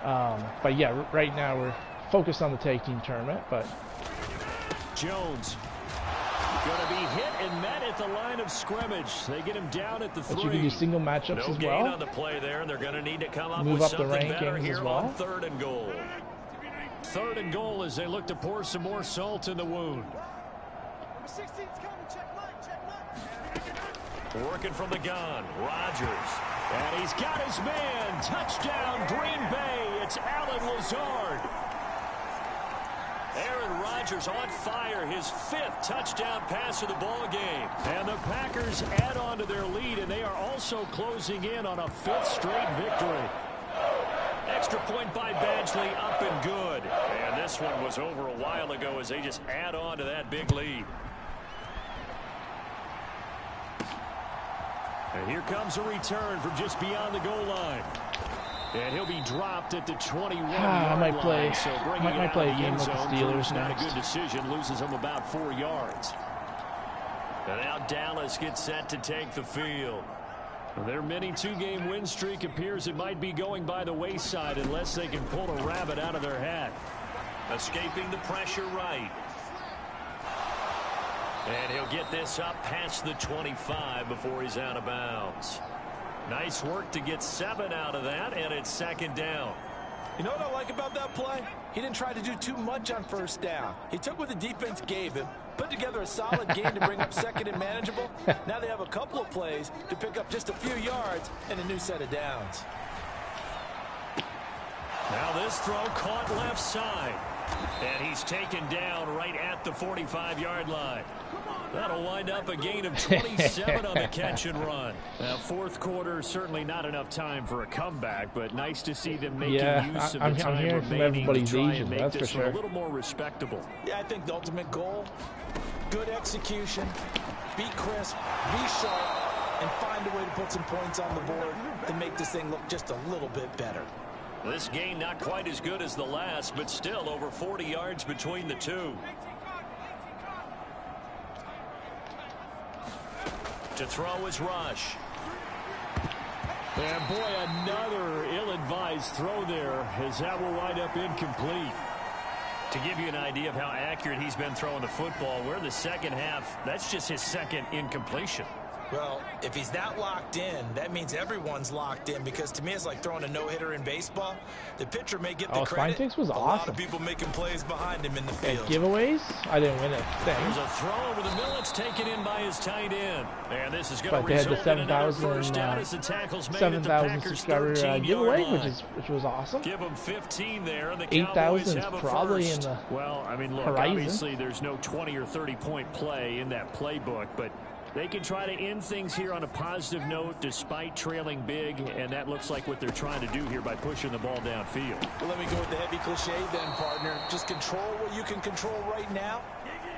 But yeah, right now we're focused on the tag team tournament. But Jones going to be hit and met at the line of scrimmage. They get him down at the 3. you can do single matchups no as gain well. on the play there, and they're going to need to come up Move with up the something better rankings here as well. on 3rd and goal. 3rd and goal as they look to pour some more salt in the wound. Working from the gun, Rodgers. And he's got his man. Touchdown, Green Bay. It's Allen Lazard. Aaron Rodgers on fire, his 5th touchdown pass of the ball game. And the Packers add on to their lead, and they are also closing in on a 5th straight victory. Extra point by Badgley, up and good. And this one was over a while ago as they just add on to that big lead. And here comes a return from just beyond the goal line. And he'll be dropped at the 21-yard might play, line. So might play a game with the Steelers not next. a good decision. Loses him about 4 yards. And now Dallas gets set to take the field. Their mini 2-game win streak appears it might be going by the wayside unless they can pull a rabbit out of their hat. Escaping the pressure right. And he'll get this up past the 25 before he's out of bounds. Nice work to get 7 out of that, and it's 2nd down. You know what I like about that play? He didn't try to do too much on 1st down. He took what the defense gave him, put together a solid game to bring up 2nd and manageable. Now they have a couple of plays to pick up just a few yards and a new set of downs. Now this throw caught left side. And he's taken down right at the 45-yard line. That'll wind up a gain of 27 on the catch and run. Now, 4th quarter, certainly not enough time for a comeback, but nice to see them making use of the time remaining to try and make this one a little more respectable. Yeah, I think the ultimate goal, good execution, be crisp, be sharp, and find a way to put some points on the board to make this thing look just a little bit better. This gain not quite as good as the last, but still over 40 yards between the two. To throw is Rush. And boy, another ill-advised throw there as that will wind up incomplete. To give you an idea of how accurate he's been throwing the football, we're in the 2nd half. That's just his 2nd incompletion. Well, if he's that locked in, that means everyone's locked in, because to me it's like throwing a no-hitter in baseball. The pitcher may get the credit. Was a awesome. lot of people making plays behind him in the field. Giveaways? I didn't win it. There's a throw over the middle. It's taken in by his tight end. And this is going to result in another first down as the tackle's made at the Packers' subscriber 13-yard line. which was awesome. Give them 15 there, and the 8,000 Cowboys have a probably first. in the Well, I mean, look, horizon. Obviously there's no 20 or 30-point play in that playbook, but they can try to end things here on a positive note despite trailing big, and that looks like what they're trying to do here by pushing the ball downfield. Well, let me go with the heavy cliche then, partner. Just control what you can control right now,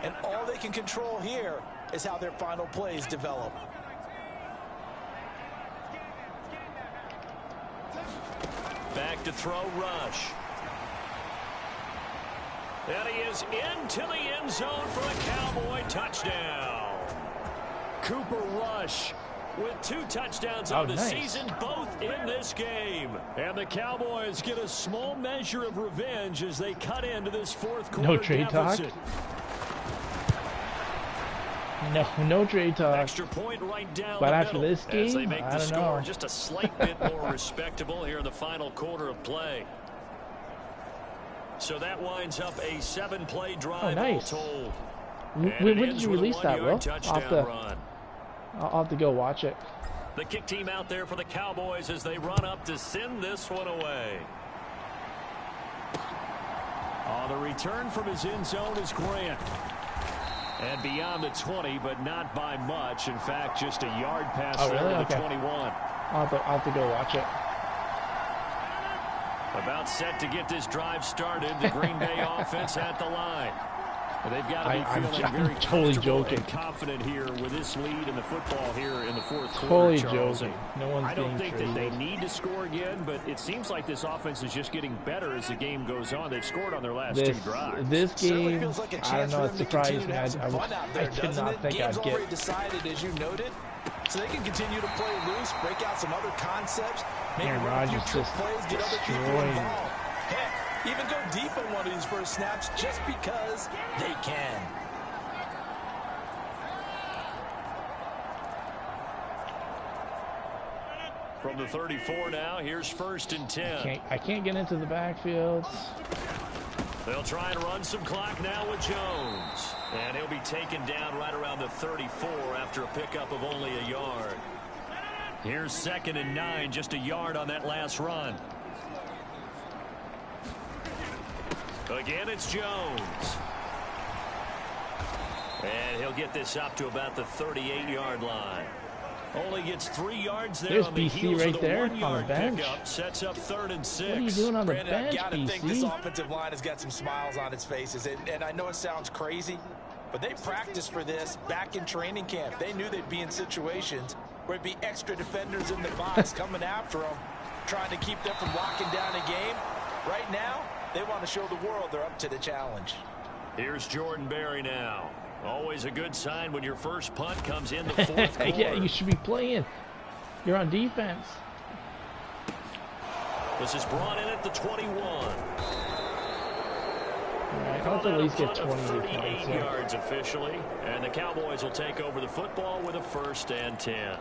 and all they can control here is how their final plays develop. Back to throw, Rush. And he is into the end zone for a Cowboy touchdown. Cooper Rush with 2 touchdowns on the season, both in this game. And the Cowboys get a small measure of revenge as they cut into this 4th quarter No trade deficit. talk. No trade talk. Extra point right down but the after middle this game, as they make I the don't score know. just a slight bit more respectable here in the final quarter of play. So that winds up a 7-play drive all told. When did you release that, Will? I'll have to go watch it. The kick team out there for the Cowboys as they run up to send this one away. The return from his end zone is Grant. And beyond the 20, but not by much. In fact, just a yard pass to the 21. I'll have to go watch it. About set to get this drive started. The Green Bay offense at the line. They've got to be feeling very totally joking. And confident here with this lead in the football here in the 4th quarter. Totally Charles. joking. No one's I don't think traded. that they need to score again, but it seems like this offense is just getting better as the game goes on. They've scored on their last 2 drives. This game, like I don't know, it surprised me. I did not think Game's I'd get. Decided, as you noted. So they can continue to play loose, break out some other concepts, maybe Aaron run a few Rodgers trick just plays, get other people destroyed involved. Heck, even go deep on one of these first snaps just because they can. From the 34 now, here's 1st and 10. I can't get into the backfield. They'll try and run some clock now with Jones. And he'll be taken down right around the 34 after a pickup of only a yard. Here's 2nd and 9, just a yard on that last run. Again, it's Jones. And he'll get this up to about the 38-yard line. Only gets 3 yards there. There's on the BC heels right of the there 1 on yard the bench. pickup. Sets up 3rd and 6. What are you doing on the Brandon, bench, I've got to think this BC? offensive line has got some smiles on its faces. And I know it sounds crazy, but they practiced for this back in training camp. They knew they'd be in situations where it'd be extra defenders in the box coming after them, trying to keep them from locking down a game. Right now, they want to show the world they're up to the challenge. Here's Jordan Berry now. Always a good sign when your first punt comes in the 4th quarter. Yeah, you should be playing. You're on defense. This is brought in at the 21. All right, I'll have to at least get 20 38 points. yards officially, and the Cowboys will take over the football with a 1st and 10.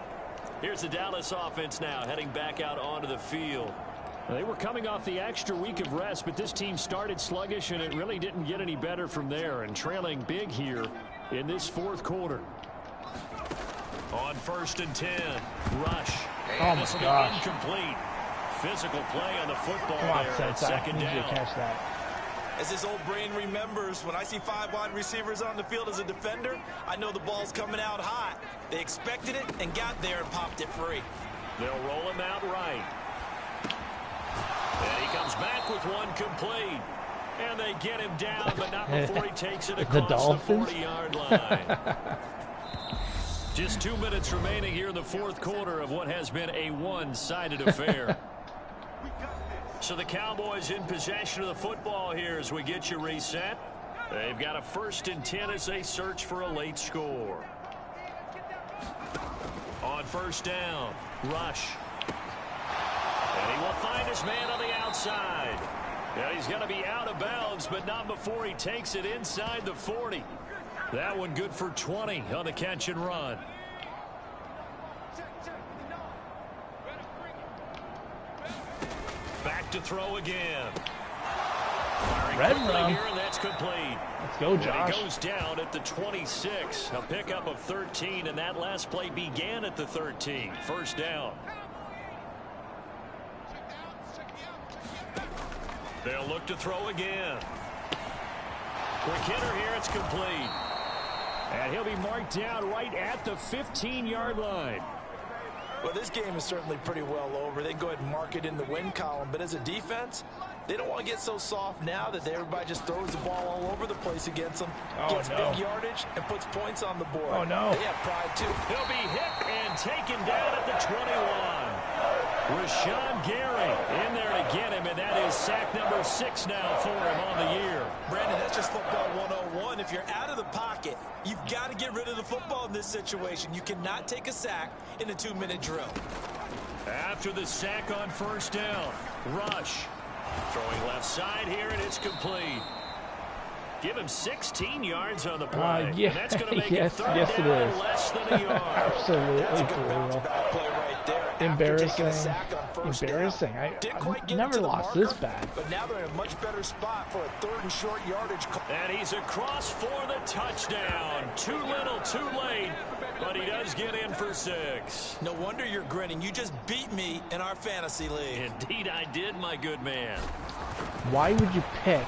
Here's the Dallas offense now heading back out onto the field. They were coming off the extra week of rest, but this team started sluggish, and it really didn't get any better from there, and trailing big here in this 4th quarter. On 1st and 10, rush. And this will be incomplete. Physical play on the football there at 2nd down. Catch that. As his old brain remembers, when I see 5 wide receivers on the field as a defender, I know the ball's coming out hot. They expected it and got there and popped it free. They'll roll him out right. And he comes back with one complete. And they get him down, but not before he takes it across the 40-yard line. Just 2 minutes remaining here in the 4th quarter of what has been a one-sided affair. So the Cowboys in possession of the football here as we get you reset. They've got a 1st and 10 as they search for a late score. On 1st down, rush. And he will find his man on the outside. Yeah, he's going to be out of bounds, but not before he takes it inside the 40. That one good for 20 on the catch and run. Back to throw again. Red run. Here, and that's complete. Let's go, Josh. He goes down at the 26. A pickup of 13, and that last play began at the 13. 1st down. They'll look to throw again. Quick hitter here, it's complete. And he'll be marked down right at the 15-yard line. Well, this game is certainly pretty well over. They can go ahead and mark it in the win column. But as a defense, they don't want to get so soft now that everybody just throws the ball all over the place against them. Gets big yardage and puts points on the board. Oh, no. They have pride, too. He'll be hit and taken down at the 21. Rashawn Gary in there to get him, and that is sack number 6 now for him on the year. Brandon, that's just football 101. If you're out of the pocket, you've got to get rid of the football in this situation. You cannot take a sack in a 2-minute drill. After the sack on 1st down, rush. Throwing left side here, and it's complete. Give him 16 yards on the play. Yeah, that's going to make yes, it 3rd yes, it down, is. less than a yard. Absolutely That's a good brutal. bounce-back play right there. Embarrassing. After taking a sack on 1st Embarrassing. down. Didn't quite I've get never it to the lost marker, this bad. But now they're in a much better spot for a 3rd and short yardage. And he's across for the touchdown. Too little, too late. But he does get in for 6. No wonder you're grinning. You just beat me in our fantasy league. Indeed I did, my good man. Why would you pick?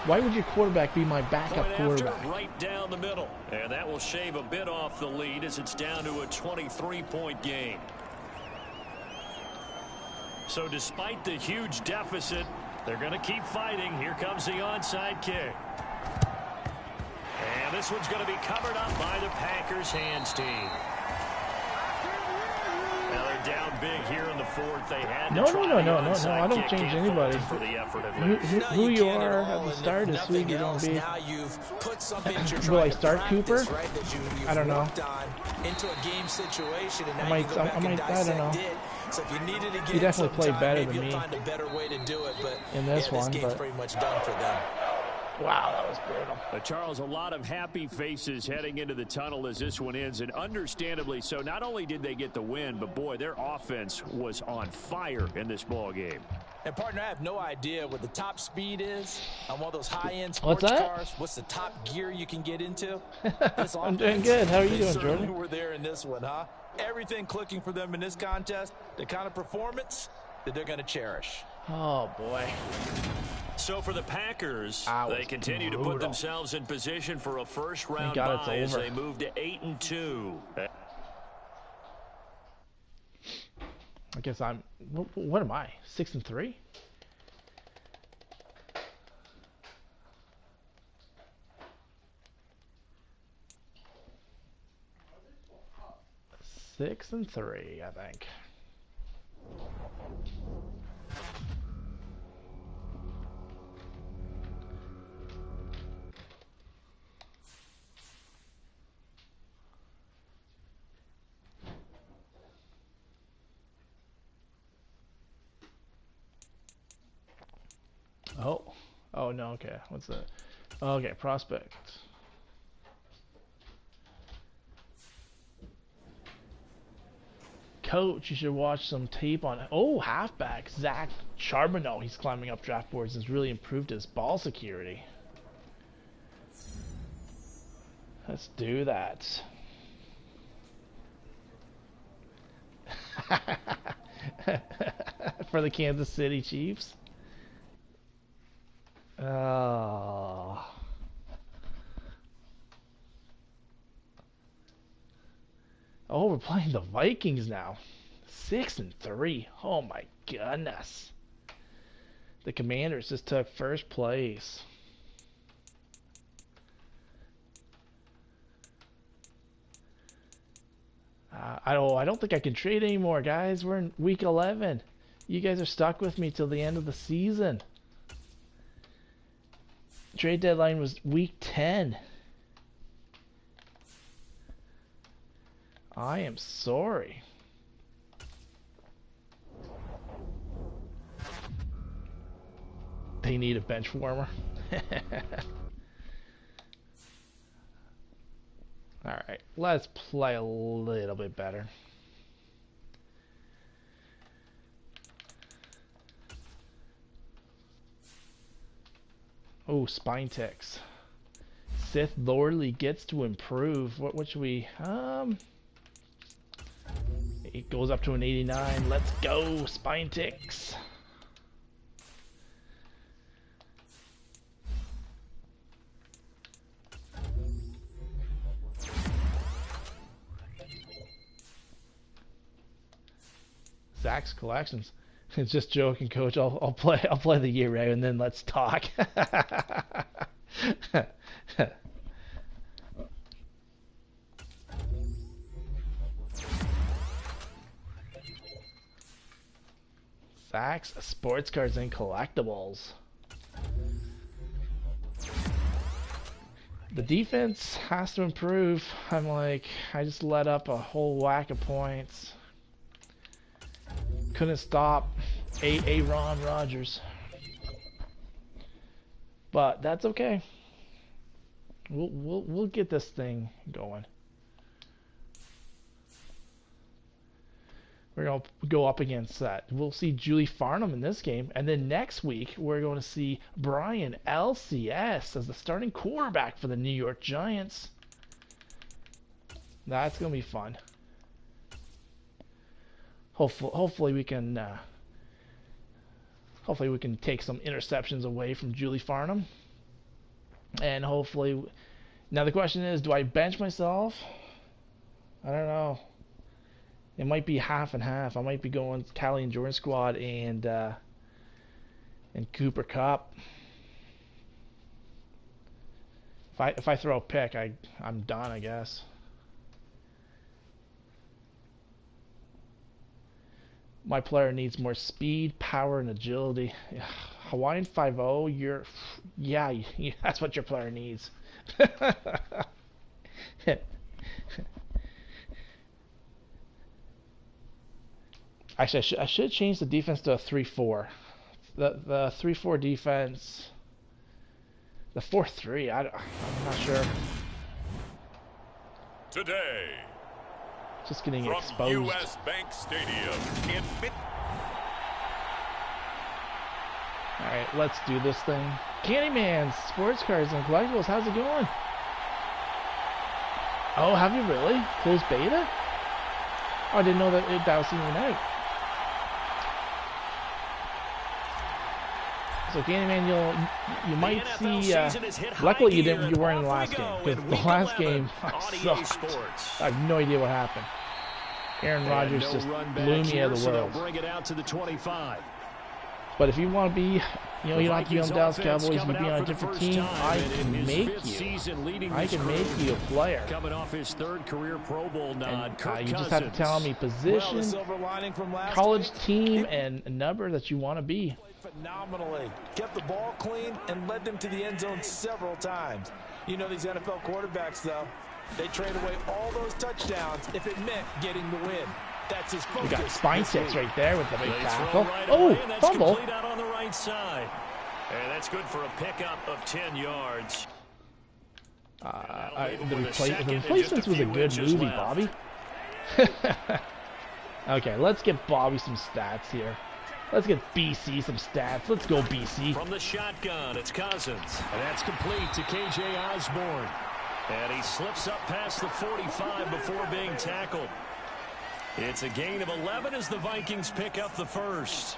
Why would your quarterback be my backup Point quarterback? after, right down the middle. And that will shave a bit off the lead as it's down to a 23-point game. So despite the huge deficit, they're going to keep fighting. Here comes the onside kick. And this one's going to be covered up by the Packers hands team. Now they're down big here in the fourth. They had No, to try no. the I onside don't kick. change Can't fault anybody. him for the effort of Who, it. who, No, who you you can't are at at all, the and start if is who nothing you're going else, to be. now you've put something that you're Will I trying to start practice, Cooper? right, that you've I don't know. worked on into a game situation, and I now might, you can go back and I don't know. dissect it. So if you needed to He get definitely some played time, better maybe than you'll me find a better way to do it. But in this yeah, one, this game's but pretty much done for them. wow, that was brutal. Charles, a lot of happy faces heading into the tunnel as this one ends, and understandably so. Not only did they get the win, but boy, their offense was on fire in this ball game. And partner, I have no idea what the top speed is on one of those high-end What's sports that? cars. What's the top gear you can get into? This I'm doing offense, good. How are you they doing, certainly Jordan? were there in this one, huh? Everything clicking for them in this contest, the kind of performance that they're going to cherish. Oh boy. So for the Packers, That they was continue to brutal. put themselves in position for a first-round Thank God it's bye as over. they move to 8-2. I guess I'm. What am I? 6-3. Six and 3, I think. Oh. Oh no, okay. What's that? Okay, prospect. Coach, you should watch some tape on. Oh, halfback Zach Charbonneau. He's climbing up draft boards and has really improved his ball security. Let's do that. For the Kansas City Chiefs. Oh. Oh, we're playing the Vikings now. 6-3. Oh my goodness. The Commanders just took first place. I don't think I can trade anymore, guys. We're in week 11. You guys are stuck with me till the end of the season. Trade deadline was week 10. I am sorry. They need a bench warmer. Alright, let's play a little bit better. Oh, spine ticks. Sith Lordly gets to improve. What should we... It goes up to an 89. Let's go, spine ticks. Zach's collections. It's just joking, Coach. I'll play the year out and then let's talk. Zach's sports cards and collectibles. The defense has to improve. I just let up a whole whack of points. Couldn't stop Aaron Rodgers. But that's okay. We'll get this thing going. We're going to go up against that. We'll see Julie Farnham in this game. And then next week, we're going to see Brian LCS as the starting quarterback for the New York Giants. That's going to be fun. Hopefully we can take some interceptions away from Julie Farnham. And hopefully... Now the question is, do I bench myself? I don't know. It might be half and half. I might be going Callie and Jordan squad and Cooper Kupp. If I throw a pick, I'm done, I guess. My player needs more speed, power, and agility. Hawaiian 5-0, yeah, that's what your player needs. Actually, I should change the defense to a 3-4. The 3-4 defense, the 4-3. I'm not sure. Today, Just getting from exposed. US Bank Stadium in All right, let's do this thing. Candyman, sports cards and collectibles. How's it going? Oh, have you really? Closed beta? Oh, I didn't know that was even out. So Candyman, you might see. Luckily, you weren't in the last game, because the last game I sucked. I have no idea what happened. Aaron Rodgers just blew me out of the world. Bring it out to the 25. But if you want to be, you don't have to be on Dallas Cowboys. You can be on a different team. I can make you. I can make you a player. Coming off his 3rd career Pro Bowl nod, you just have to tell me position, college team, and a number that you want to be. Phenomenally. Kept the ball clean and led them to the end zone several times. You know these NFL quarterbacks, though, they trade away all those touchdowns if it meant getting the win. That's his focus. We got spine kicks right there with the big tackle. Right oh, away, fumble. Out on the right side. And that's good for a pickup of 10 yards. The replacements was a good movie, left. Bobby. Okay, let's get Bobby some stats here. Let's get BC some stats. Let's go, BC. From the shotgun, it's Cousins. And that's complete to KJ Osborne. And he slips up past the 45 before being tackled. It's a gain of 11 as the Vikings pick up the first.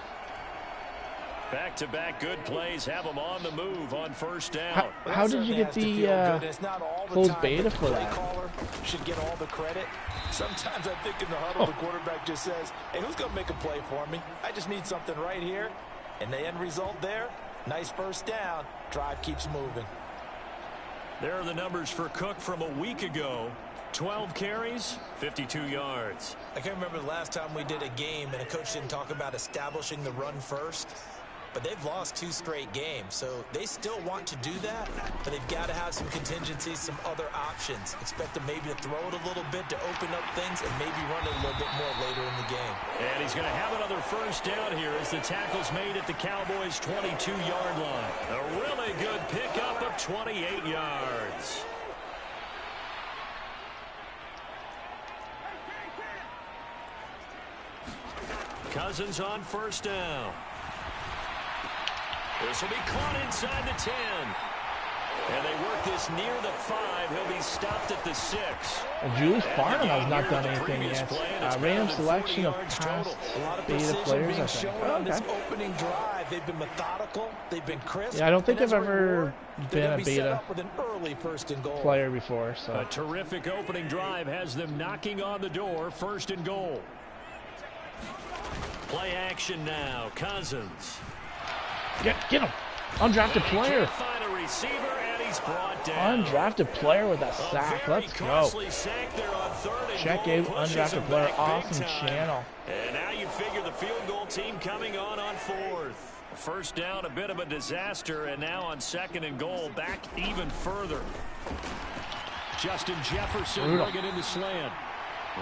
Back-to-back good plays have them on the move on first down. How did you get the closed beta for that? Should get all the credit. Sometimes I think in the huddle, the quarterback just says, hey, who's going to make a play for me? I just need something right here. And the end result there, nice first down. Drive keeps moving. There are the numbers for Cook from a week ago. 12 carries, 52 yards. I can't remember the last time we did a game and a coach didn't talk about establishing the run first. But they've lost 2 straight games, so they still want to do that, but they've got to have some contingencies, some other options. Expect them maybe to throw it a little bit to open up things and maybe run it a little bit more later in the game. And he's going to have another first down here as the tackle's made at the Cowboys' 22-yard line. A really good pickup of 28 yards. Cousins on first down. This will be caught inside the 10. And they work this near the 5. He'll be stopped at the 6. Julius Farnham has not done anything yet. Random selection of past beta players, I think. On this opening drive, they've been methodical. They've been crisp. Yeah, I don't think I've ever been a beta with an early first and goal player before. So a terrific opening drive has them knocking on the door. First and goal. Play action now. Cousins. Get him. Undrafted player. Find a receiver and he's brought down. Undrafted player with a sack. Let's go. Check out undrafted player. Awesome channel. And now you figure the field goal team coming on 4th. First down, a bit of a disaster, and now on 2nd and goal, back even further. Justin Jefferson bringing in the slant.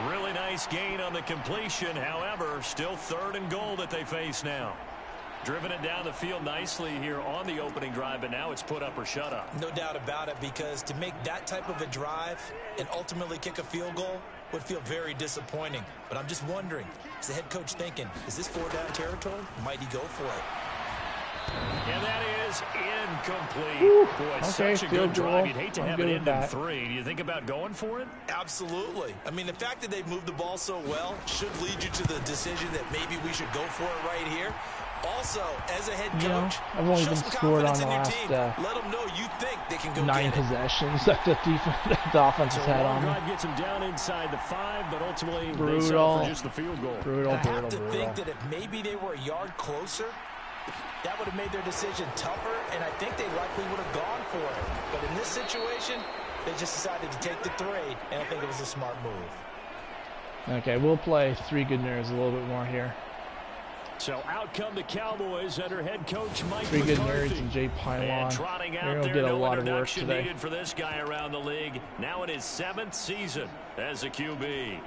Really nice gain on the completion. However, still 3rd and goal that they face now. Driven it down the field nicely here on the opening drive, but now it's put up or shut up. No doubt about it, because to make that type of a drive and ultimately kick a field goal would feel very disappointing. But I'm just wondering, is the head coach thinking, is this 4-down territory? Might he go for it? And that is incomplete. Woo. Boy, Okay, such a good drive. You'd hate to have it end in 3. Do you think about going for it? Absolutely. I mean, the fact that they've moved the ball so well should lead you to the decision that maybe we should go for it right here. Also, as a head coach, I've only been scored on the last let them know you think they can go 9 possessions that the offense has had on them. Gets him down inside the 5, but ultimately brutal. They settle for just the field goal. I have to think that if maybe they were a yard closer, that would have made their decision tougher, and I think they likely would have gone for it. But in this situation, they just decided to take the 3, and I think it was a smart move. Okay, we'll play 3 good nerds a little bit more here. So out come the Cowboys under head coach Mike Three good McCarthy. nerds and Jay And Pylon. trotting They're out going to there, get a no lot of work introduction today. needed for this guy around the league. Now in his 7th season as a QB.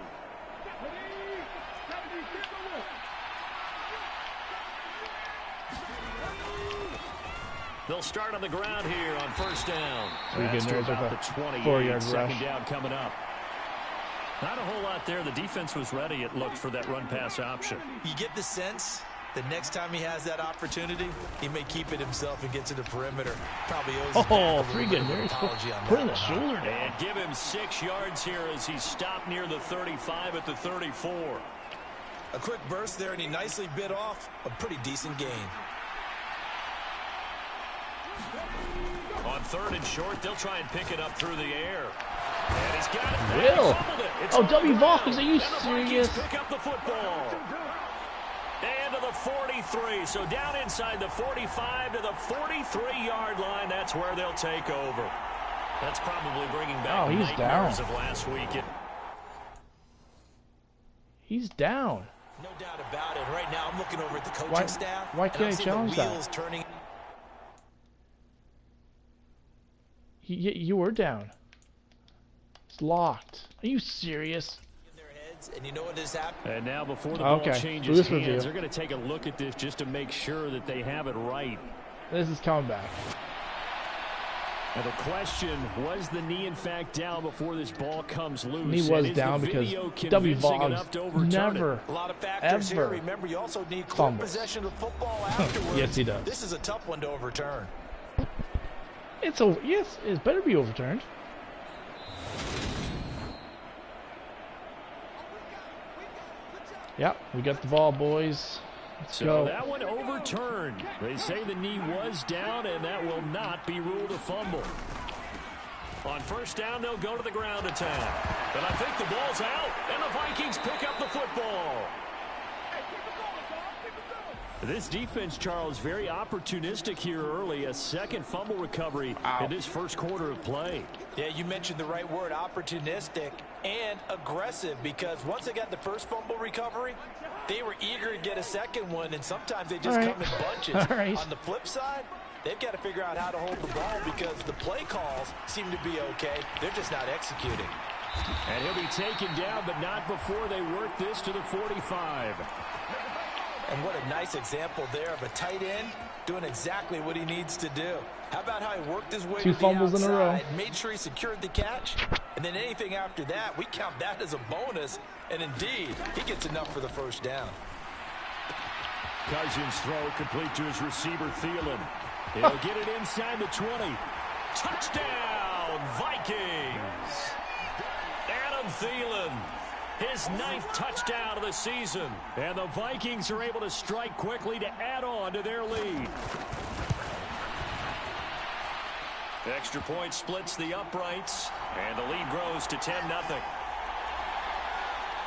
They'll start on the ground here on first down. Three good That's to nerds about with the a 28. 4-yard Second rush. down coming up. Not a whole lot there. The defense was ready, it looked, for that run-pass option. You get the sense the next time he has that opportunity, he may keep it himself and get to the perimeter. Probably owes him Oh, a three little good bit of an nerds. apology on Putting that the one, huh? shoulder down. And give him 6 yards here as he stopped near the 35 at the 34. A quick burst there, and he nicely bit off a pretty decent gain. On 3rd and short, they'll try and pick it up through the air. And he's got it. Will. He fumbled it. It's Oh, on the W. ground. Voss, are you And the Vikings serious? pick up the football. And to the 43. So down inside the 45 to the 43-yard line. That's where they'll take over. That's probably bringing back Oh, he's nightmares down. of last week. He's down. No doubt about it. Right now, I'm looking over at the coaching staff. Why and can't I'm he seeing challenge the that? wheels turning. You were down. It's locked. Are you serious? In their heads, and you know what has happened? And now before the Okay, ball changes this hands, review. they're going to take a look at this just to make sure that they have it right. This is coming back. And the question, was the knee in fact down before this ball comes loose? Knee And was is down the because video W. convincing enough Voss to overturn never, it? A lot of factors here. ever Remember, you also need quick fumbles. possession of football afterwards. Yes, he does. This is a tough one to overturn. It's over. Yes, it better be overturned. Yep, we got the ball, boys. Let's So go. that one overturned. They say the knee was down, and that will not be ruled a fumble. On first down, they'll go to the ground attack. And I think the ball's out, and the Vikings pick up the football. This defense, Charles, very opportunistic here early. A second fumble recovery in this first quarter of play. Yeah, you mentioned the right word, opportunistic and aggressive, because once they got the first fumble recovery, they were eager to get a second one, and sometimes they just All right. come in bunches. All right. On the flip side, they've got to figure out how to hold the ball because the play calls seem to be okay. They're just not executing. And he'll be taken down, but not before they work this to the 45. And what a nice example there of a tight end doing exactly what he needs to do. How about how he worked his way Two to the fumbles in a row. outside, made sure he secured the catch, and then anything after that, we count that as a bonus. And indeed, he gets enough for the first down. Cousins throw complete to his receiver, Thielen. He'll get it inside the 20. Touchdown, Vikings! Adam Thielen, his 9th touchdown of the season. And the Vikings are able to strike quickly to add on to their lead. Extra point splits the uprights, and the lead grows to 10-0.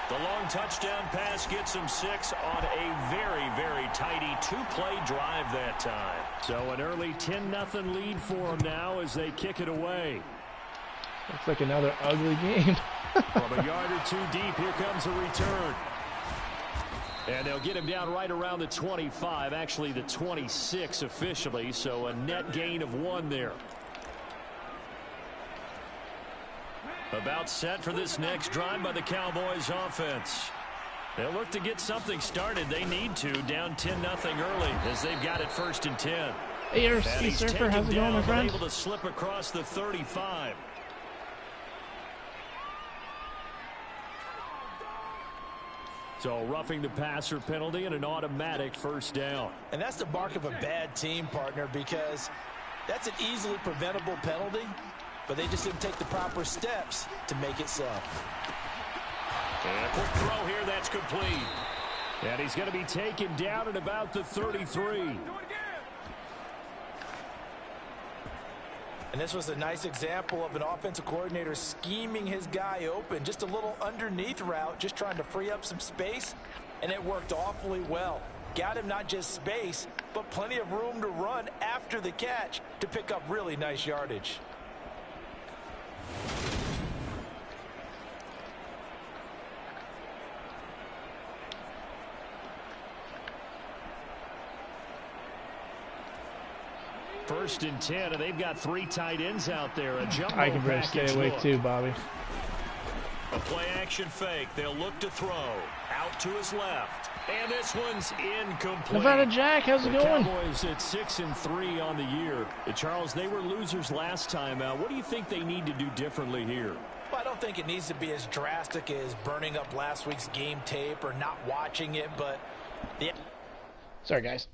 The long touchdown pass gets him 6 on a very, very tidy 2-play drive that time. So an early 10-0 lead for them now as they kick it away. Looks like another ugly game. From a yard or two deep, here comes a return. And they'll get him down right around the 25, actually the 26 officially, so a net gain of 1 there. About set for this next drive by the Cowboys offense. They'll look to get something started. They need to, down 10-0 early as they've got it 1st and 10. Hey, And RC he's Surfer, taken how's it going, down, my but friend? able to slip across the 35. So roughing the passer penalty and an automatic first down. And that's the mark of a bad team, partner, because that's an easily preventable penalty, but they just didn't take the proper steps to make it so. And a quick throw here, that's complete. And he's going to be taken down at about the 33. And this was a nice example of an offensive coordinator scheming his guy open. Just a little underneath route, just trying to free up some space, and it worked awfully well. Got him not just space, but plenty of room to run after the catch to pick up really nice yardage. 1st and 10, and they've got 3 tight ends out there. A jumbo I can better stay away too, Bobby. A play action fake. They'll look to throw. Out to his left. And this one's incomplete. Nevada Jack, how's it going? Cowboys at 6-3 on the year. Charles, they were losers last time out. What do you think they need to do differently here? Well, I don't think it needs to be as drastic as burning up last week's game tape or not watching it, but yeah. Sorry, guys.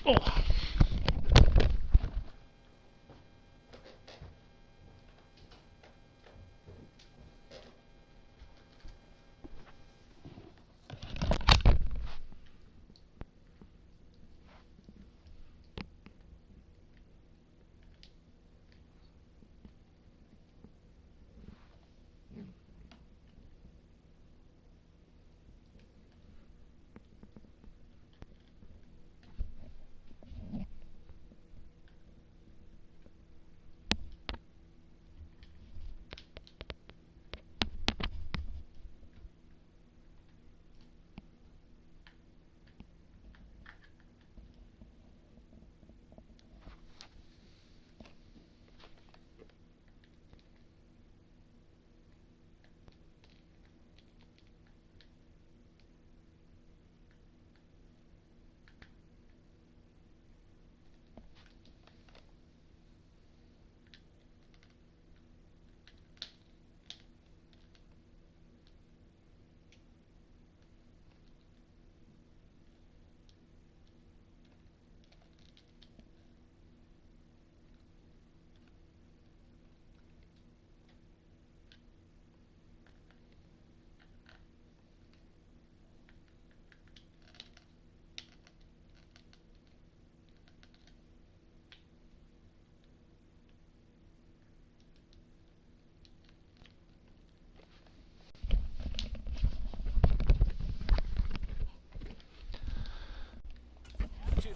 Oh.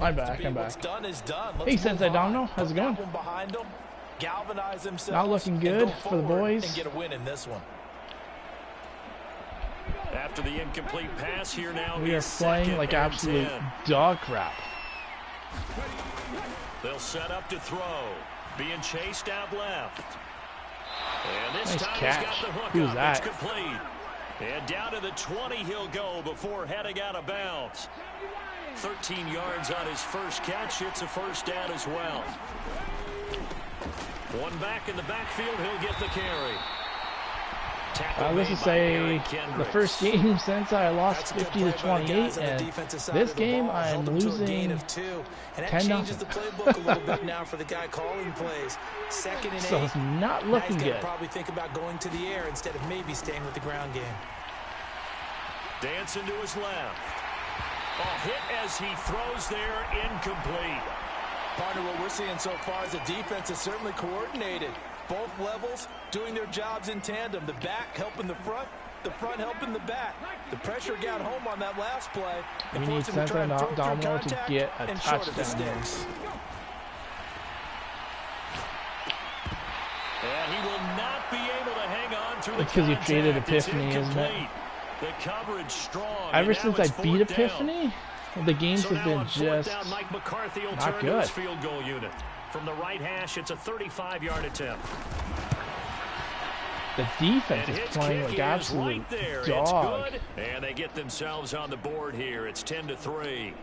I'm back. What's done is done. Hey, Sensei Domino, how's it going? Galvanize themselves. Not looking good for the boys. And get a win in this one. After the incomplete pass here now, we are playing like absolute dog crap. They'll set up to throw. Being chased out left. And this nice time catch. he's got the hook Who's up. that? It's complete. And down to the 20 he'll go before heading out of bounds. 13 yards on his first catch. It's a first down as well. One back in the backfield. He'll get the carry. Let's just say the first game since I lost 50-28, and this game I'm losing 10-0. The playbook a little bit now for the guy calling plays. 2nd and 8. So it's not looking good. Probably think about going to the air instead of maybe staying with the ground game. Dancing to his left. A hit as he throws there, incomplete. Partner, what we're seeing so far is the defense is certainly coordinated. Both levels doing their jobs in tandem. The back helping the front helping the back. The pressure got home on that last play. We need Sensei Domino to get a touchdown here. And he will not be able to hang on through the because you traded Epiphany, isn't it? The coverage strong. Ever since I beat Epiphany, the games have been just Mike McCarthy will not turn good. To his field goal unit. From the right hash, it's a 35-yard attempt. The defense is playing like absolute dog. It's good, and they get themselves on the board here. It's 10-3.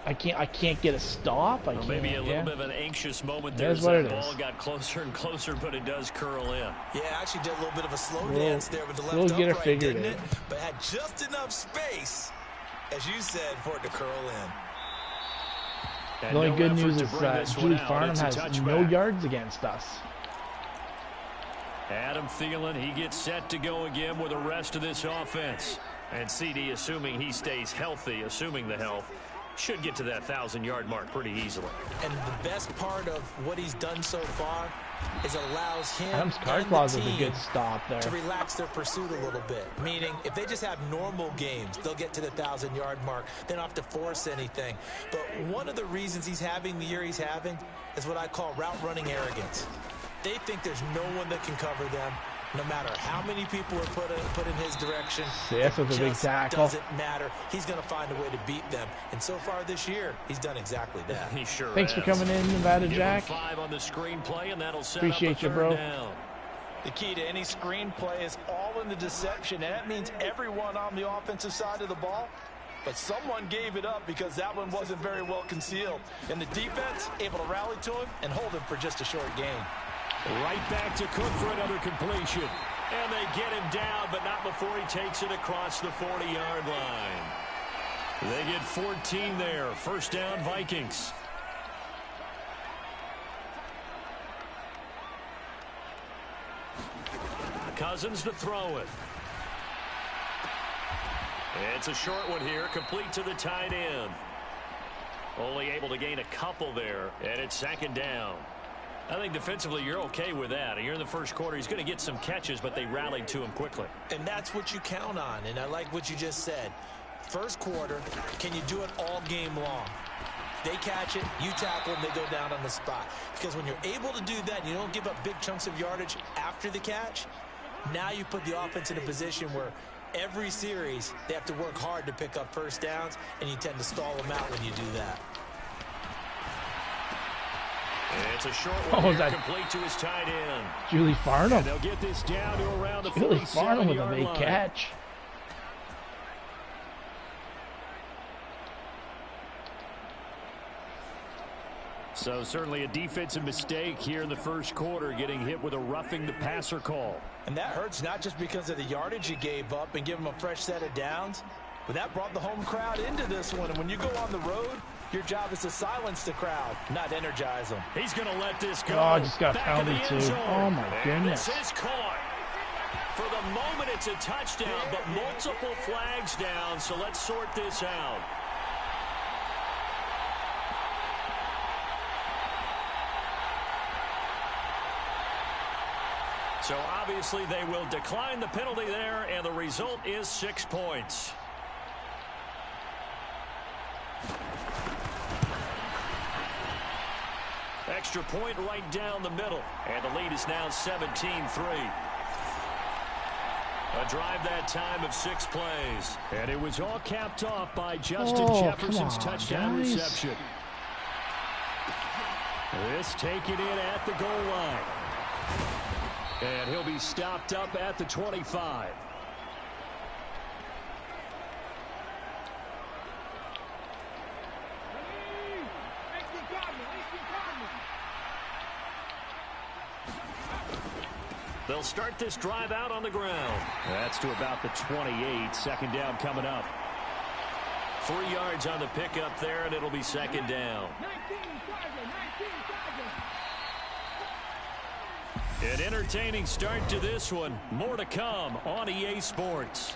I can't get a stop. Maybe a little bit of an anxious moment there. That's what it is. The ball got closer and closer, but it does curl in. Yeah, actually did a little bit of a slow dance there with the left upright, didn't it? But had just enough space, as you said, for it to curl in. The only good news is that Julie Farnham has no yards against us. Adam Thielen, he gets set to go again with the rest of this offense. And CD, assuming he stays healthy, assuming the health, should get to that 1,000-yard mark pretty easily. And the best part of what he's done so far is allows him Adam's card closet is a good stop there. To relax their pursuit a little bit. Meaning, if they just have normal games, they'll get to the 1,000-yard mark. They don't have to force anything. But one of the reasons he's having the year he's having is what I call route running arrogance. They think there's no one that can cover them. No matter how many people are put in his direction, That's with a big tackle. Doesn't matter. He's going to find a way to beat them. And so far this year, he's done exactly that. He sure Thanks has. for coming in, Nevada Jack. 5 on the screenplay, and that'll set Appreciate up a you, bro. down. The key to any screenplay is all in the deception, and that means everyone on the offensive side of the ball. But someone gave it up because that one wasn't very well concealed. And the defense able to rally to him and hold him for just a short gain. Right back to Cook for another completion. And they get him down, but not before he takes it across the 40-yard line. They get 14 there. First down, Vikings. Cousins to throw it. It's a short one here, complete to the tight end. Only able to gain a couple there, and it's second down. I think defensively you're okay with that. Here in the first quarter, he's going to get some catches, but they rallied to him quickly. And that's what you count on, and I like what you just said. First quarter, can you do it all game long? They catch it, you tackle them, they go down on the spot. Because when you're able to do that, you don't give up big chunks of yardage after the catch, now you put the offense in a position where every series they have to work hard to pick up first downs, and you tend to stall them out when you do that. It's a short one here, complete to his tight end. Julie Farnham. And they'll get this down to around the Julie Farnham with a 47-yard big line. catch. So certainly a defensive mistake here in the first quarter, getting hit with a roughing the passer call. And that hurts not just because of the yardage you gave up and give them a fresh set of downs, but that brought the home crowd into this one. And when you go on the road, your job is to silence the crowd, not energize them. He's going to let this go. Oh, I just got Back pounded of the end too. zone. Oh my And goodness. this is caught. For the moment, it's a touchdown, but multiple flags down, so let's sort this out. So obviously they will decline the penalty there, and the result is 6 points. Extra point right down the middle, and the lead is now 17-3. A drive that time of 6 plays. And it was all capped off by Justin Jefferson's come on, touchdown guys. reception. This taken in at the goal line. And he'll be stopped up at the 25. They'll start this drive out on the ground. That's to about the 28. Second down coming up. 3 yards on the pickup there, and it'll be second down. An entertaining start to this one. More to come on EA Sports.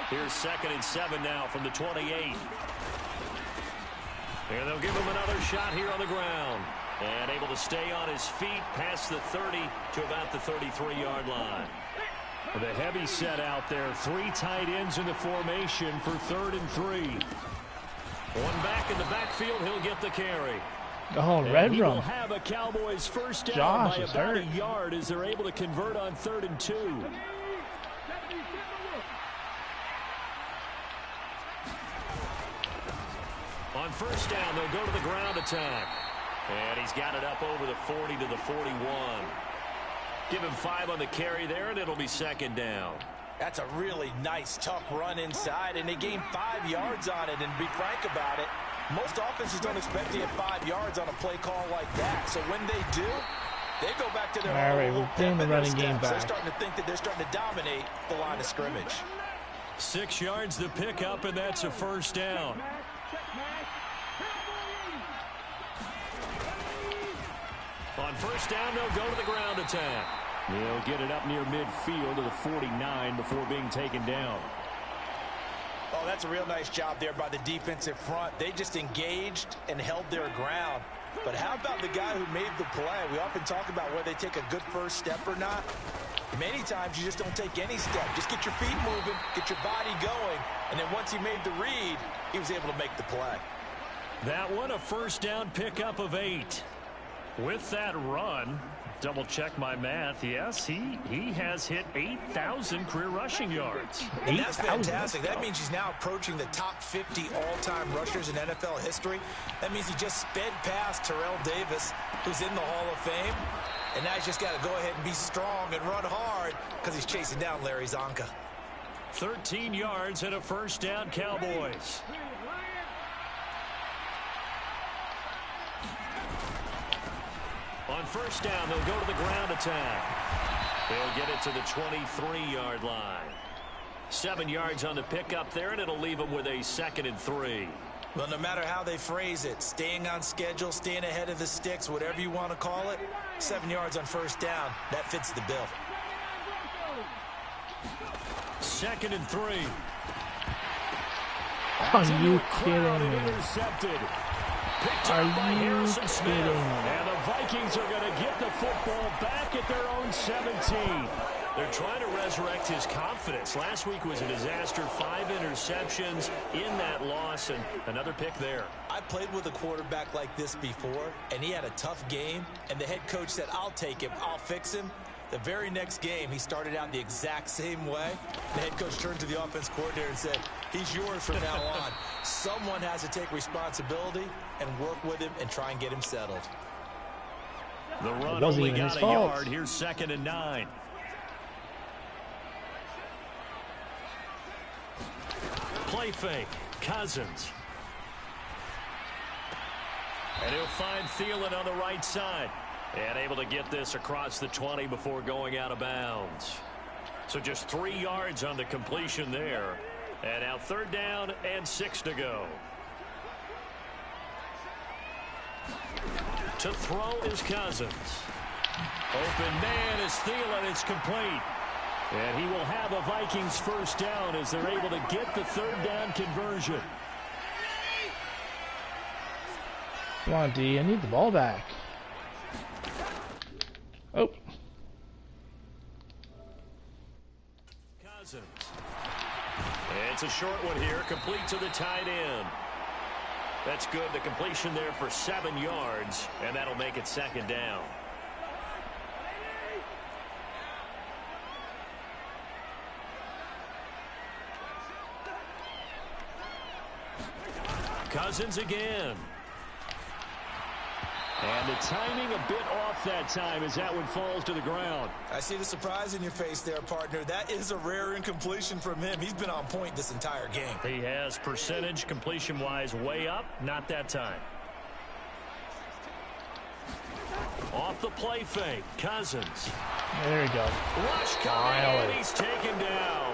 Here's 2nd and 7 now from the 28. And they'll give him another shot here on the ground. And able to stay on his feet past the 30 to about the 33-yard line. The heavy set out there. 3 tight ends in the formation for 3rd and 3. One back in the backfield. He'll get the carry. Oh, And red he will rum. have a Cowboys first down Josh by is about hurt. a yard as they're able to convert on 3rd and 2. On first down, they'll go to the ground attack. And he's got it up over the 40 to the 41. Give him 5 on the carry there, and it'll be second down. That's a really nice, tough run inside, and they gained 5 yards on it. And to be frank about it, most offenses don't expect to get 5 yards on a play call like that. So when they do, they go back to their All right, old we're putting the running game They're back. starting to think that they're starting to dominate the line of scrimmage. 6 yards the pickup, and that's a first down. On first down, they'll go to the ground attack. They'll get it up near midfield to the 49 before being taken down. Oh, that's a real nice job there by the defensive front. They just engaged and held their ground. But how about the guy who made the play? We often talk about whether they take a good first step or not. Many times you just don't take any step. Just get your feet moving, get your body going, and then once he made the read, he was able to make the play. That one, a first down pickup of 8. With that run, double check my math. Yes, he has hit 8,000 career rushing yards. And that's fantastic. That means he's now approaching the top 50 all-time rushers in NFL history. That means he just sped past Terrell Davis, who's in the Hall of Fame. And now he's just got to go ahead and be strong and run hard because he's chasing down Larry Zonka. 13 yards and a first down, Cowboys. On first down, they'll go to the ground attack. They'll get it to the 23-yard line. 7 yards on the pickup there, and it'll leave them with a 2nd and 3. Well, no matter how they phrase it, staying on schedule, staying ahead of the sticks, whatever you want to call it, 7 yards on first down, that fits the bill. 2nd and 3. Are you kidding me? Intercepted. Picked Are up by you Harrison Smith. kidding? And the Vikings are going to get the football back at their own 17. They're trying to resurrect his confidence. Last week was a disaster. 5 interceptions in that loss, and another pick there. I played with a quarterback like this before, and he had a tough game, and the head coach said, I'll take him, I'll fix him. The very next game, he started out the exact same way. The head coach turned to the offense coordinator and said, he's yours from now on. Someone has to take responsibility and work with him and try and get him settled. The run It wasn't only even got his a fault. yard. Here's 2nd and 9. Play fake. Cousins. And he'll find Thielen on the right side. And able to get this across the 20 before going out of bounds. So just 3 yards on the completion there. And now 3rd down and 6 to go. To throw is Cousins. Open man is Thielen. It's complete. And he will have a Vikings first down as they're able to get the 3rd down conversion. Come on, D. I need the ball back. Oh. Cousins. It's a short one here, complete to the tight end. That's good. The completion there for 7 yards, and that'll make it 2nd down. Cousins again. And the timing a bit off that time as that one falls to the ground. I see the surprise in your face there, partner. That is a rare incompletion from him. He's been on point this entire game. He has percentage completion-wise way up. Not that time. Off the play fake. Cousins. There we go. Rush coming, and he's taken down.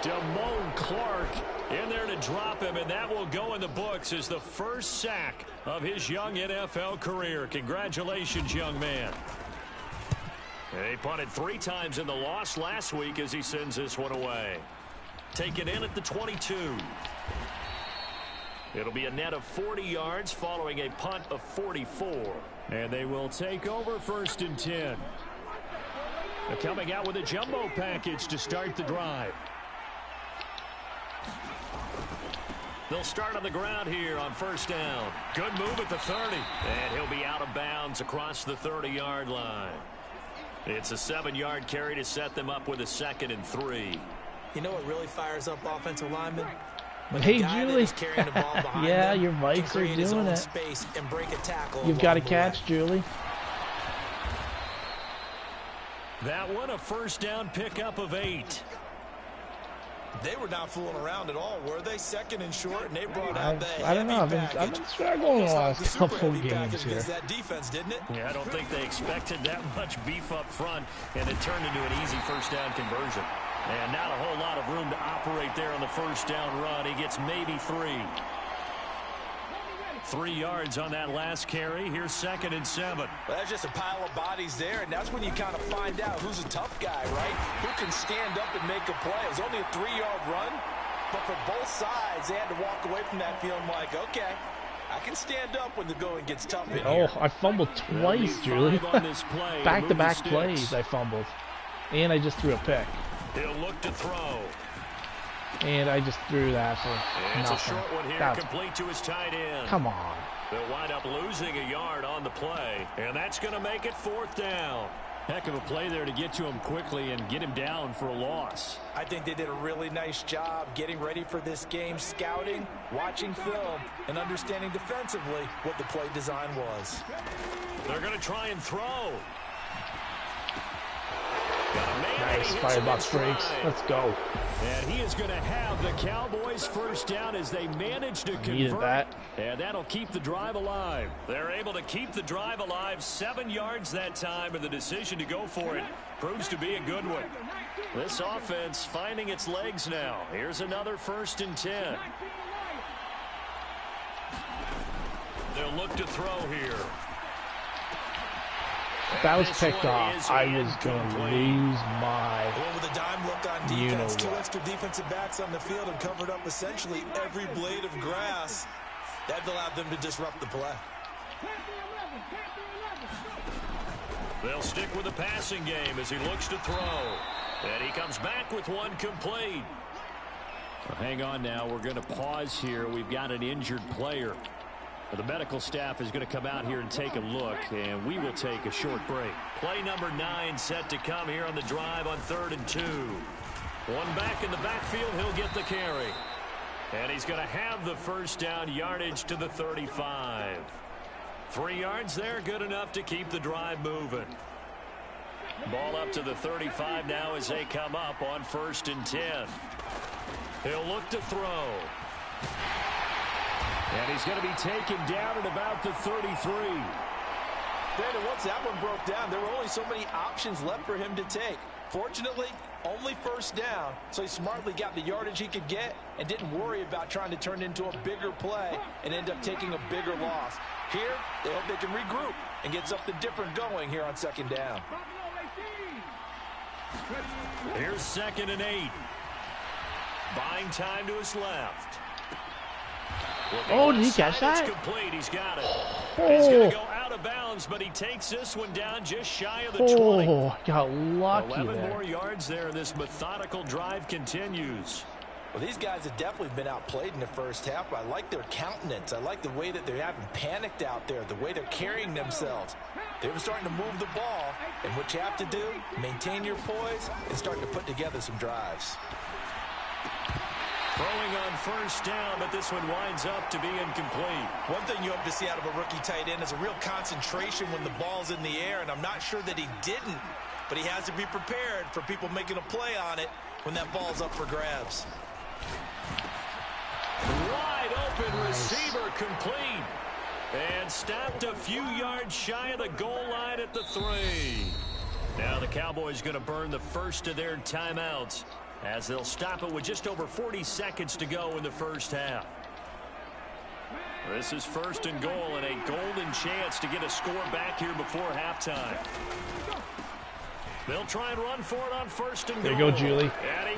Damone Clark in there to drop him, and that will go in the books as the first sack of his young NFL career. Congratulations, young man. And he punted 3 times in the loss last week as he sends this one away. Taken in at the 22. It'll be a net of 40 yards following a punt of 44. And they will take over 1st and 10. They're coming out with a jumbo package to start the drive. They'll start on the ground here on 1st down. Good move at the 30. And he'll be out of bounds across the 30-yard line. It's a 7-yard carry to set them up with a 2nd and 3. You know what really fires up offensive linemen? When Hey, the guy Julie. that is carrying the ball behind Yeah, them your can Vikes are create his doing own it. space and break a tackle. You've got to along the way. catch, Julie. That one a 1st down pickup of 8. They were not fooling around at all, were they? 2nd and short, and they brought out the I don't know. heavy I've been package. struggling the Almost like last the super couple heavy games package here. against that defense, didn't it? Yeah, I don't think they expected that much beef up front, and it turned into an easy 1st down conversion. And not a whole lot of room to operate there on the 1st down run. He gets maybe 3. 3 yards on that last carry. Here's 2nd and 7. Well, that's just a pile of bodies there, and that's when you kind of find out who's a tough guy, right? Who can stand up and make a play. It was only a 3-yard run, but for both sides, they had to walk away from that feeling like, okay, I can stand up when the going gets tough in here. Oh, I fumbled twice, Julie. On this play, Back-to-back move the plays, sticks. I fumbled. And I just threw a pick. He'll look to throw. And I just threw that for It's nothing. a short one here, That's- complete to his tight end. Come on. They'll wind up losing a yard on the play, and that's going to make it 4th down. Heck of a play there to get to him quickly and get him down for a loss. I think they did a really nice job getting ready for this game, scouting, watching film, and understanding defensively what the play design was. They're going to try and throw. Nice firebox breaks. Let's go. And he is going to have the Cowboys first down as they manage to Needed convert. that. And that'll keep the drive alive. They're able to keep the drive alive, 7 yards that time, and the decision to go for it proves to be a good one. This offense finding its legs now. Here's another 1st and 10. They'll look to throw here. If that was picked off, I was going to lose my With a dime look on defense, 2 extra defensive backs on the field and covered up essentially every blade of grass. That allowed them to disrupt the play. They'll stick with the passing game as he looks to throw. And he comes back with one complete. Well, hang on now. We're going to pause here. We've got an injured player. The medical staff is going to come out here and take a look, and we will take a short break. Play number 9 set to come here on the drive on 3rd and 2. One back in the backfield, he'll get the carry. And he's going to have the first down, yardage to the 35. 3 yards there, good enough to keep the drive moving. Ball up to the 35 now as they come up on 1st and 10. He'll look to throw. And he's going to be taken down at about the 33. Brandon, once that one broke down, there were only so many options left for him to take. Fortunately, only 1st down, so he smartly got the yardage he could get and didn't worry about trying to turn it into a bigger play and end up taking a bigger loss. Here, they hope they can regroup and get something different going here on 2nd down. Here's 2nd and 8. Buying time to his left. Oh, did he catch that? Complete. He's got it. Oh. He's going to go out of bounds, but he takes this one down just shy of the 20. Oh, got lucky 11 there. more yards there. This methodical drive continues. Well, these guys have definitely been outplayed in the first half, but I like their countenance. I like the way that they're having panicked out there, the way they're carrying themselves. They were starting to move the ball, and what you have to do, maintain your poise and start to put together some drives. Throwing on first down, but this one winds up to be incomplete. One thing you hope to see out of a rookie tight end is a real concentration when the ball's in the air, and I'm not sure that he didn't, but he has to be prepared for people making a play on it when that ball's up for grabs. Wide open receiver complete. And stopped a few yards shy of the goal line at the 3. Now the Cowboys going to burn the first of their timeouts as they'll stop it with just over 40 seconds to go in the first half. This is 1st and goal and a golden chance to get a score back here before halftime. They'll try and run for it on 1st and goal. There you go, Julie.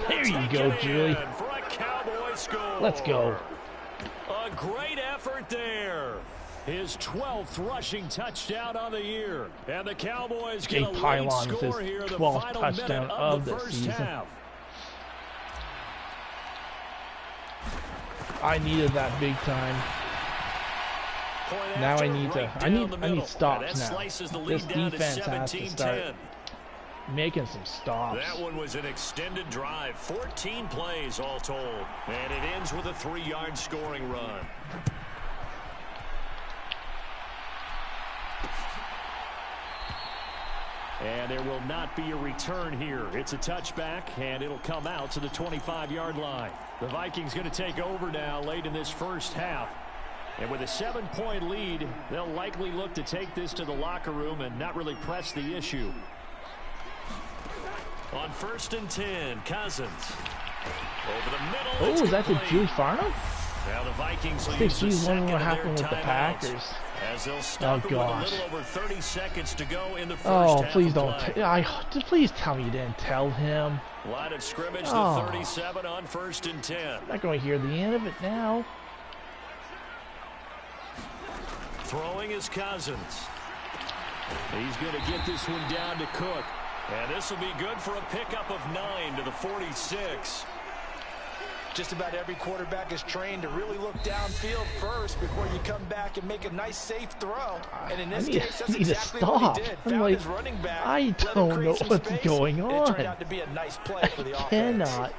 There you go, Julie. For a Cowboy score. Let's go. A great effort there. His 12th rushing touchdown on the year. And the Cowboys get a late Pylon with his score here, the 12th final touchdown minute of the the first season. half. I needed that big time. Now I need to. I need stops now. This defense has to start making some stops. That one was an extended drive, 14 plays all told, and it ends with a 3-yard scoring run. And there will not be a return here. It's a touchback, and it'll come out to the 25-yard line. The Vikings going to take over now late in this first half. And with a 7-point lead, they'll likely look to take this to the locker room and not really press the issue. On 1st and 10, Cousins. Over the middle. Oh, is that the Julie Farnham? Now the Vikings will I think use the she's second wondering what of their happened with the timeouts Packers. as they'll stop it with a gosh. little over 30 seconds to go in the first Oh, half please of don't. play. Please tell me you didn't tell him. Line of scrimmage, the Oh. 37 on 1st and 10. I'm not going to hear the end of it now. Throwing is Cousins. He's going to get this one down to Cook. And this will be good for a pickup of 9 to the 46. Just about every quarterback is trained to really look downfield first before you come back and make a nice, safe throw. And in this case, that's exactly what he did. Found his running back, I don't know what's going on. And it turned out to be a nice play for the offense. Cannot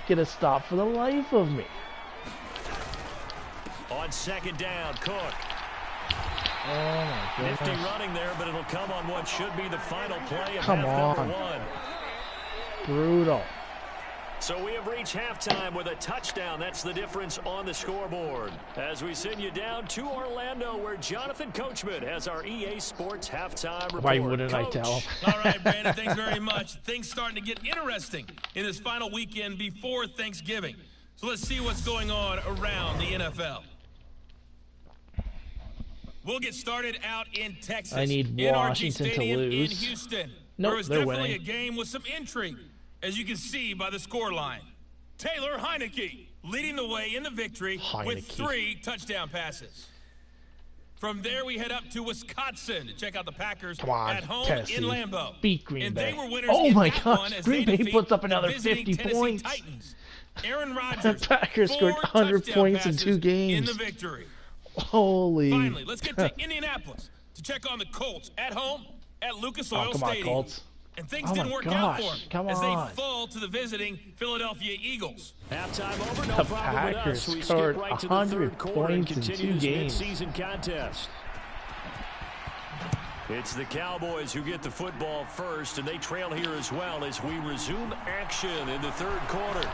get a stop for the life of me. On second down, Cook. Oh my goodness. Nifty running there, but it'll come on what should be the final play of Come half on. number 1. Brutal. So we have reached halftime with a touchdown. That's the difference on the scoreboard. As we send you down to Orlando, where Jonathan Coachman has our EA Sports halftime report. Why wouldn't Coach. I tell? All right, Brandon, thanks very much. Things starting to get interesting in this final weekend before Thanksgiving. So let's see what's going on around the NFL. We'll get started out in Texas. I need NRG Washington to Stadium lose. in Houston. Nope, there was they're definitely winning. a game with some intrigue, as you can see by the scoreline. Taylor Heineke leading the way in the victory with 3 touchdown passes. From there, we head up to Wisconsin to check out the Packers at home Tennessee. in Lambeau. Beat Green and Bay. They were winners Oh in my that gosh, one as Green they Bay defeat puts up the another visiting 50 Tennessee points. Titans. Aaron The Rodgers, Packers scored 4 100 touchdown points in passes 2 games. in the victory. Holy. Finally, let's get to Indianapolis to check on the Colts at home at Lucas Oil come on, Stadium. Colts. And things Oh didn't my work out for gosh, them come as on. they fall to the visiting Philadelphia Eagles. Halftime over, no The problem with Packers us. We scored skip right to the 100 third quarter and points in continue 2 this games. mid-season contest. It's the Cowboys who get the football first, and they trail here as well as we resume action in the third quarter.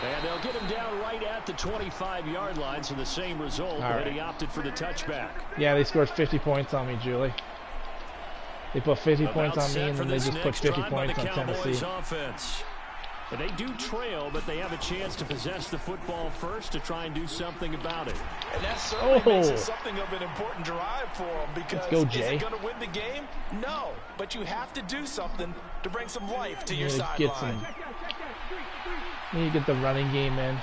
And they'll get him down right at the 25-yard line, so the same result, but he opted for the touchback. Yeah, they scored 50 points on me, Julie. They put 50 points on me, Set and for then they this just put next 50 drive by points the on Cowboys Tennessee. offense. And they do trail, but they have a chance to possess the football first to try and do something about it. And that certainly makes Oh. it something of an important drive for them because Let's go, is Jay. it going to win the game? No, but you have to do something to bring some life to your Need to sideline. Need to get the running game in.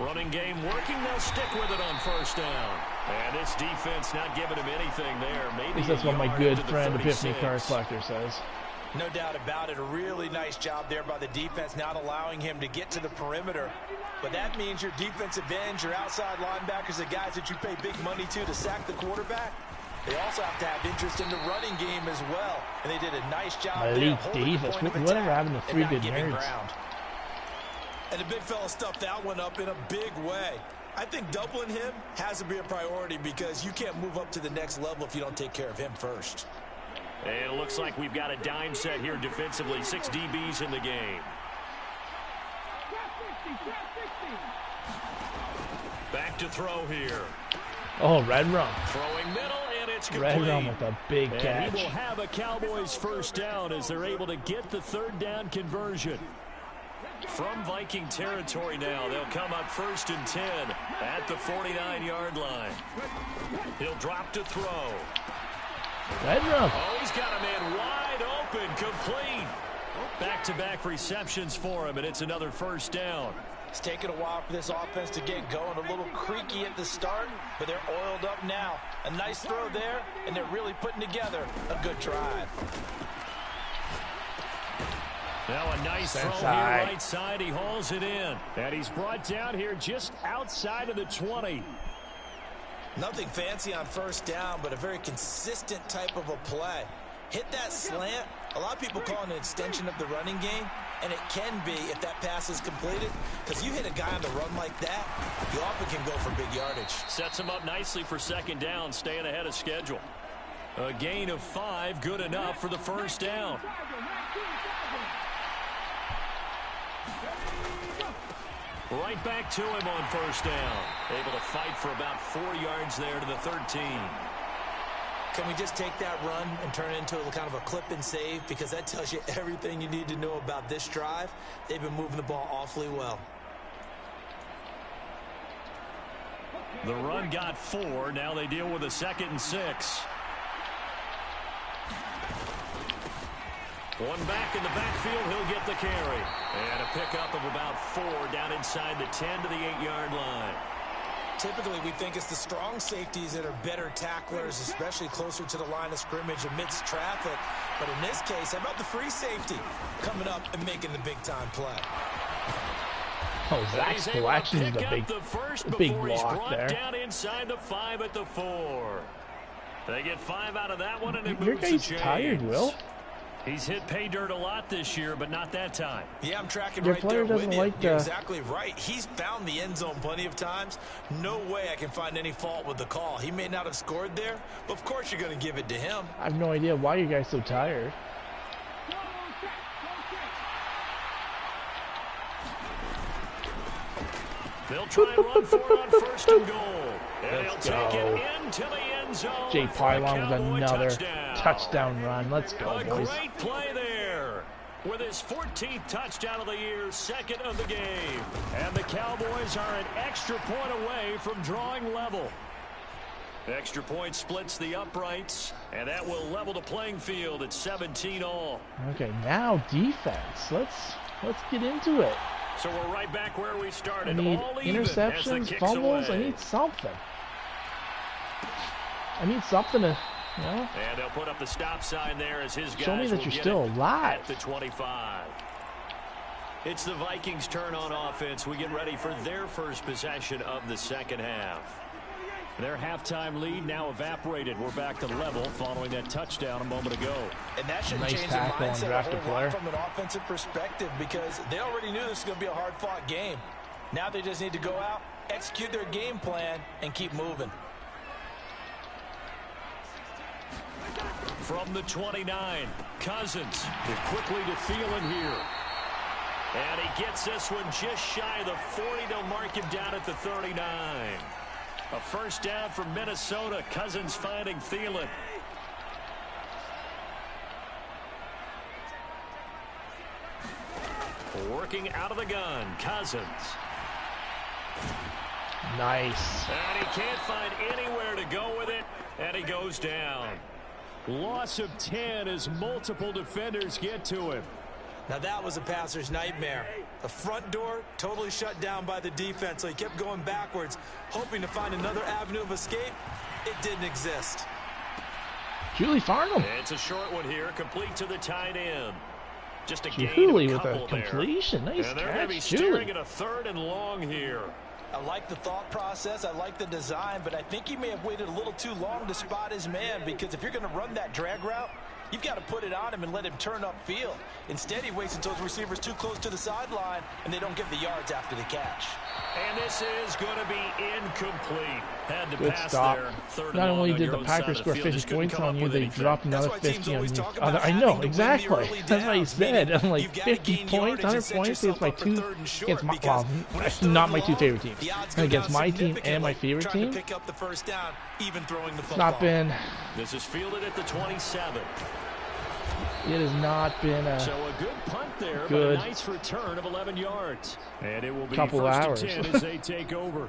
Running game working, they'll stick with it on first down. And this defense not giving him anything there. At Maybe least that's what my a good yard to the friend Epiphany 36. Card Collector says. No doubt about it. A really nice job there by the defense, not allowing him to get to the perimeter. But that means your defensive ends, your outside linebackers, the guys that you pay big money to sack the quarterback, they also have to have interest in the running game as well. And they did a nice job there. Elite holding the defense. point of Whatever attack happened to and 3 not good giving nerds? ground. And the big fella stuffed that one up in a big way. I think doubling him has to be a priority because you can't move up to the next level if you don't take care of him first. And it looks like we've got a dime set here defensively. 6 DBs in the game. Back to throw here. Oh, red rum. Throwing middle, and it's complete. Red rum with a big And catch. he will have a Cowboys first down as they're able to get the third down conversion. From Viking territory now, they'll come up 1st and 10 at the 49-yard line. He'll drop to throw. Red rum. Oh, he's got a man wide open, complete. Back-to-back receptions for him, and it's another first down. It's taken a while for this offense to get going. A little creaky at the start, but they're oiled up now. A nice throw there, and they're really putting together a good drive. Now a nice throw here, right side. He hauls it in. And he's brought down here just outside of the 20. Nothing fancy on first down, but a very consistent type of a play. Hit that slant. A lot of people call it an extension of the running game, and it can be if that pass is completed, because you hit a guy on the run like that, you often can go for big yardage. Sets him up nicely for second down, staying ahead of schedule. A gain of 5, good enough for the first down. Right back to him on first down. Able to fight for about 4 yards there to the 13. Can we just take that run and turn it into a kind of a clip and save? Because that tells you everything you need to know about this drive. They've been moving the ball awfully well. The run got 4. Now they deal with a 2nd and 6. One back in the backfield, he'll get the carry. And a pickup of about 4 down inside the 10 to the 8-yard line. typically we think it's the strong safeties that are better tacklers, especially closer to the line of scrimmage amidst traffic. But in this case, how about the free safety coming up and making the big-time play? Oh, Zach's collection is a big block there. Down inside the 5 at the 4. They get 5 out of that one, and it Your moves guy's tired, Will. He's hit pay dirt a lot this year, but not that time. Yeah, I'm tracking Your right player there with doesn't you. like You're the... exactly right. He's found the end zone plenty of times. No way I can find any fault with the call. He may not have scored there, but of course you're going to give it to him. I have no idea why you guys so tired. They'll try and run for it on first and goal. And Let's they'll take go. it into the end zone. Jay Pylon with another touchdown run. Let's go, A boys. great play there. With his 14th touchdown of the year, second of the game. And the Cowboys are an extra point away from drawing level. Extra point splits the uprights, and that will level the playing field at 17 all. Okay, now defense. Let's get into it. So we're right back where we started. I need all even as the interceptions, kicks fumbles. away. I need something. I need something to, you know. And they'll put up the stop sign there as his guys Show me that will you're get still it alive. at the 25. It's the Vikings' turn on offense. We get ready for their first possession of the second half. Their halftime lead now evaporated. We're back to level following that touchdown a moment ago. And that should Nice change the tackle on mindset a drafted whole lot player. from an offensive perspective, because they already knew this was going to be a hard-fought game. Now they just need to go out, execute their game plan, and keep moving. From the 29, Cousins. They're quickly to Thielen here. And he gets this one just shy of the 40. They'll mark him down at the 39. A first down from Minnesota. Cousins finding Thielen. Working out of the gun, Cousins. Nice. And he can't find anywhere to go with it, and he goes down. Loss of 10 as multiple defenders get to him. Now that was a passer's nightmare. The front door totally shut down by the defense, so he kept going backwards, hoping to find another avenue of escape. It didn't exist. Julie Farnham. It's a short one here, complete to the tight end. Just a gain Julie of with a couple there. completion. Nice And they're going to be catch, staring Julie. at a third and long here. I like the thought process. I like the design, but I think he may have waited a little too long to spot his man, because if you're going to run that drag route, you've got to put it on him and let him turn upfield. Instead, he waits until his receiver's too close to the sideline, and they don't get the yards after the catch. And this is going to be incomplete. Had to Good pass stop. there. Third Not and only long did on the your own side Packers of the score field. 50 Just couldn't points come on up you, with they anything. dropped another That's why teams 50 on always you. talk about I know, having to win the exactly. early That's why he downs, said, meaning I'm like, you've got to 50 gain points, yardage 100 and set points yourself against my up for two, third and short, against my, because well, when it's not third my and two long, favorite teams. the odds And go against down my team and my significantly favorite trying team, to pick up the first down, even throwing the it's football. not been, This is fielded at the 27. it has not been a So a good punt there, good but a nice return of 11 yards. And it will be couple first hours. and 10 as they take over.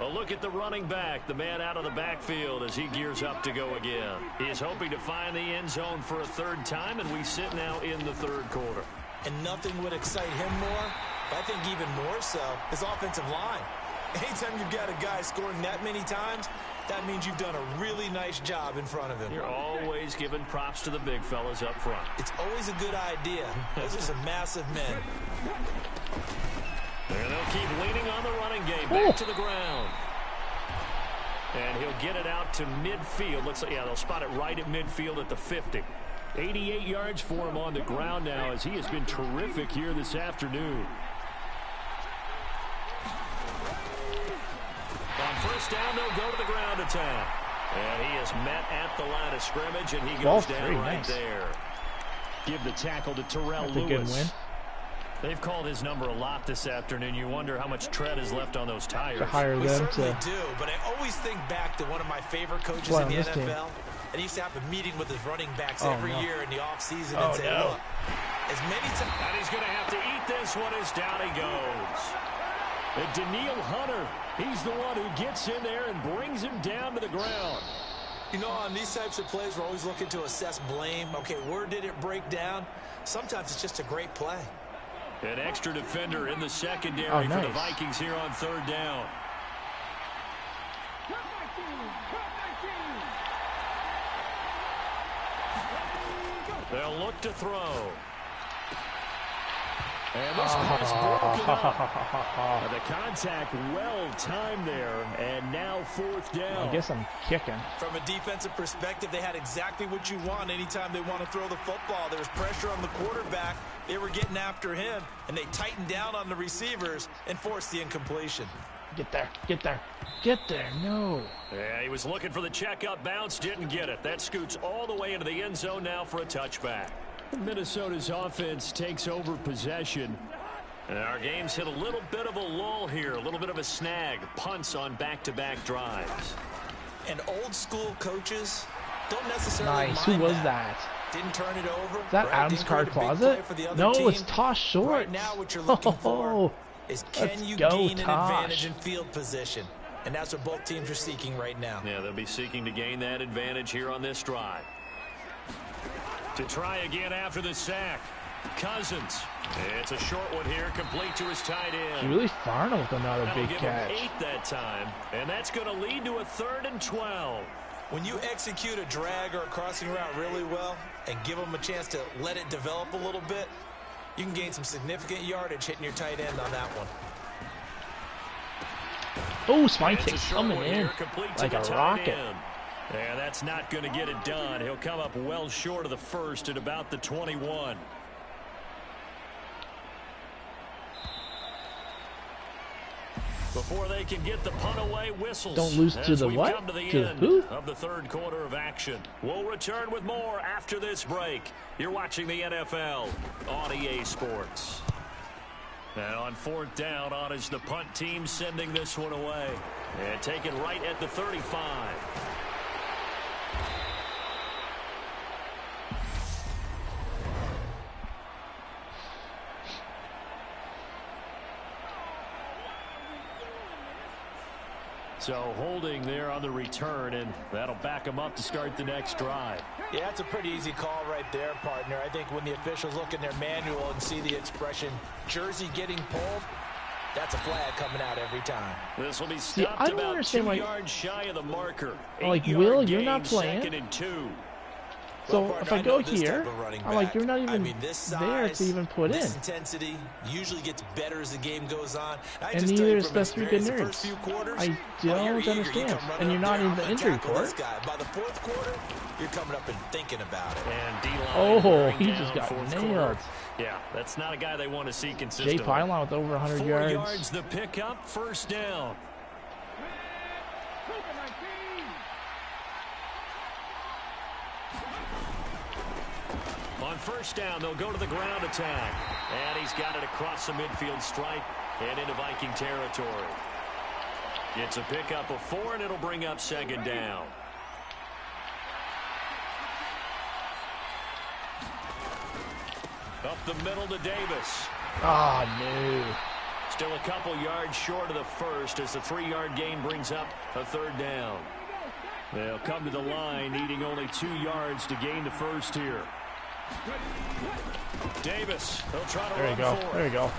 A look at the running back, the man out of the backfield as he gears up to go again. He is hoping to find the end zone for a third time, and we sit now in the third quarter. And nothing would excite him more, but I think even more so, his offensive line. Anytime you've got a guy scoring that many times, that means you've done a really nice job in front of him. You're always giving props to the big fellas up front. It's always a good idea. Those are some massive men. And they'll keep leaning on the running game. Back to the ground. And he'll get it out to midfield. Looks like, yeah, they'll spot it right at midfield at the 50. 88 yards for him on the ground now, as he has been terrific here this afternoon. On first down, they'll go to the ground attack. And he is met at the line of scrimmage, and he goes down right there. Give the tackle to Terrell That's a Lewis. good win. They've called his number a lot this afternoon. You wonder how much tread is left on those tires. To hire We them certainly to do, but I always think back to one of my favorite coaches play in on the this NFL. team. And he used to have a meeting with his running backs Oh, every no. year in the offseason Oh, and say, no. look, as many times... And he's going to have to eat this one as down he goes. And Daniil Hunter, he's the one who gets in there and brings him down to the ground. You know, on these types of plays, we're always looking to assess blame. Okay, where did it break down? Sometimes it's just a great play. An extra defender in the secondary Oh, for the nice. Vikings here on third down. They'll look to throw. And this pass broken up. The contact well timed there, and now 4th down. I guess I'm kicking. From a defensive perspective, they had exactly what you want anytime they want to throw the football. There was pressure on the quarterback. They were getting after him, and they tightened down on the receivers and forced the incompletion. Get there, get there, get there. No. Yeah, he was looking for the checkup bounce, didn't get it. That scoots all the way into the end zone now for a touchback. Minnesota's offense takes over possession. And our game's hit a little bit of a lull here, a little bit of a snag. Punts on back-to-back drives. And old school coaches don't necessarily Nice. mind Who was that? Didn't turn it over. Is that Right? Adam's Didn't card create a big closet? play for the other No, team. it's Tosh Shorts. Right now what you're looking for is can Let's you go, gain an Tosh. advantage in field position? And that's what both teams are seeking right now. Yeah, they'll be seeking to gain that advantage here on this drive. To try again after the sack. Cousins. It's a short one here, complete to his tight end. Julie Farnell with another That'll big give catch. him 8 that time, and that's going to lead to a 3rd and 12. When you execute a drag or a crossing route really well and give them a chance to let it develop a little bit, you can gain some significant yardage hitting your tight end on that one. Oh, Spine It's a Kick's short coming one in here, complete to like the a tight rocket. end. Yeah, that's not going to get it done. He'll come up well short of the first at about the 21. Before they can get the punt away, whistles. Don't lose to As the we've what? come to the To the end who? of the 3rd quarter of action. We'll return with more after this break. You're watching the NFL on EA Sports. Now on 4th down, on is the punt team sending this one away. And taken right at the 35. So holding there on the return, and that'll back them up to start the next drive. Yeah, that's a pretty easy call right there, partner. I think when the officials look in their manual and see the expression jersey getting pulled, that's a flag coming out every time. This will be See, stopped I don't about understand 2 why- yards shy of the marker. Like, 8-yard Will, you're gain, not playing? 2nd and 2. So Well, if partner, I go know this here, type of running I'm like, back. you're not I even mean, this there size, to even put in. this intensity usually gets better as the game goes on. I And just tell neither you is from Best Week of experience, the Nerds. first few quarters, I you're don't eager, you understand. come running And you're up not there, in I'm the gonna injury tackle this report. guy. By the 4th quarter, you're coming up and thinking about it. And D-line Oh, wearing he down just got 4th nailed. quarter. Yeah, that's not a guy they want to see Jay consistently. Pylon with over 100 4 yards. yards the pickup, 1st down. On 1st down, they'll go to the ground attack. And he's got it across the midfield stripe and into Viking territory. It's a pickup of 4, and it'll bring up 2nd down. Up the middle to Davis. Ah, no. Still a couple yards short of the first as the 3-yard gain brings up a 3rd down. They'll come to the line needing only 2 yards to gain the first here. Davis, he'll try to There you run go. for There it. you go.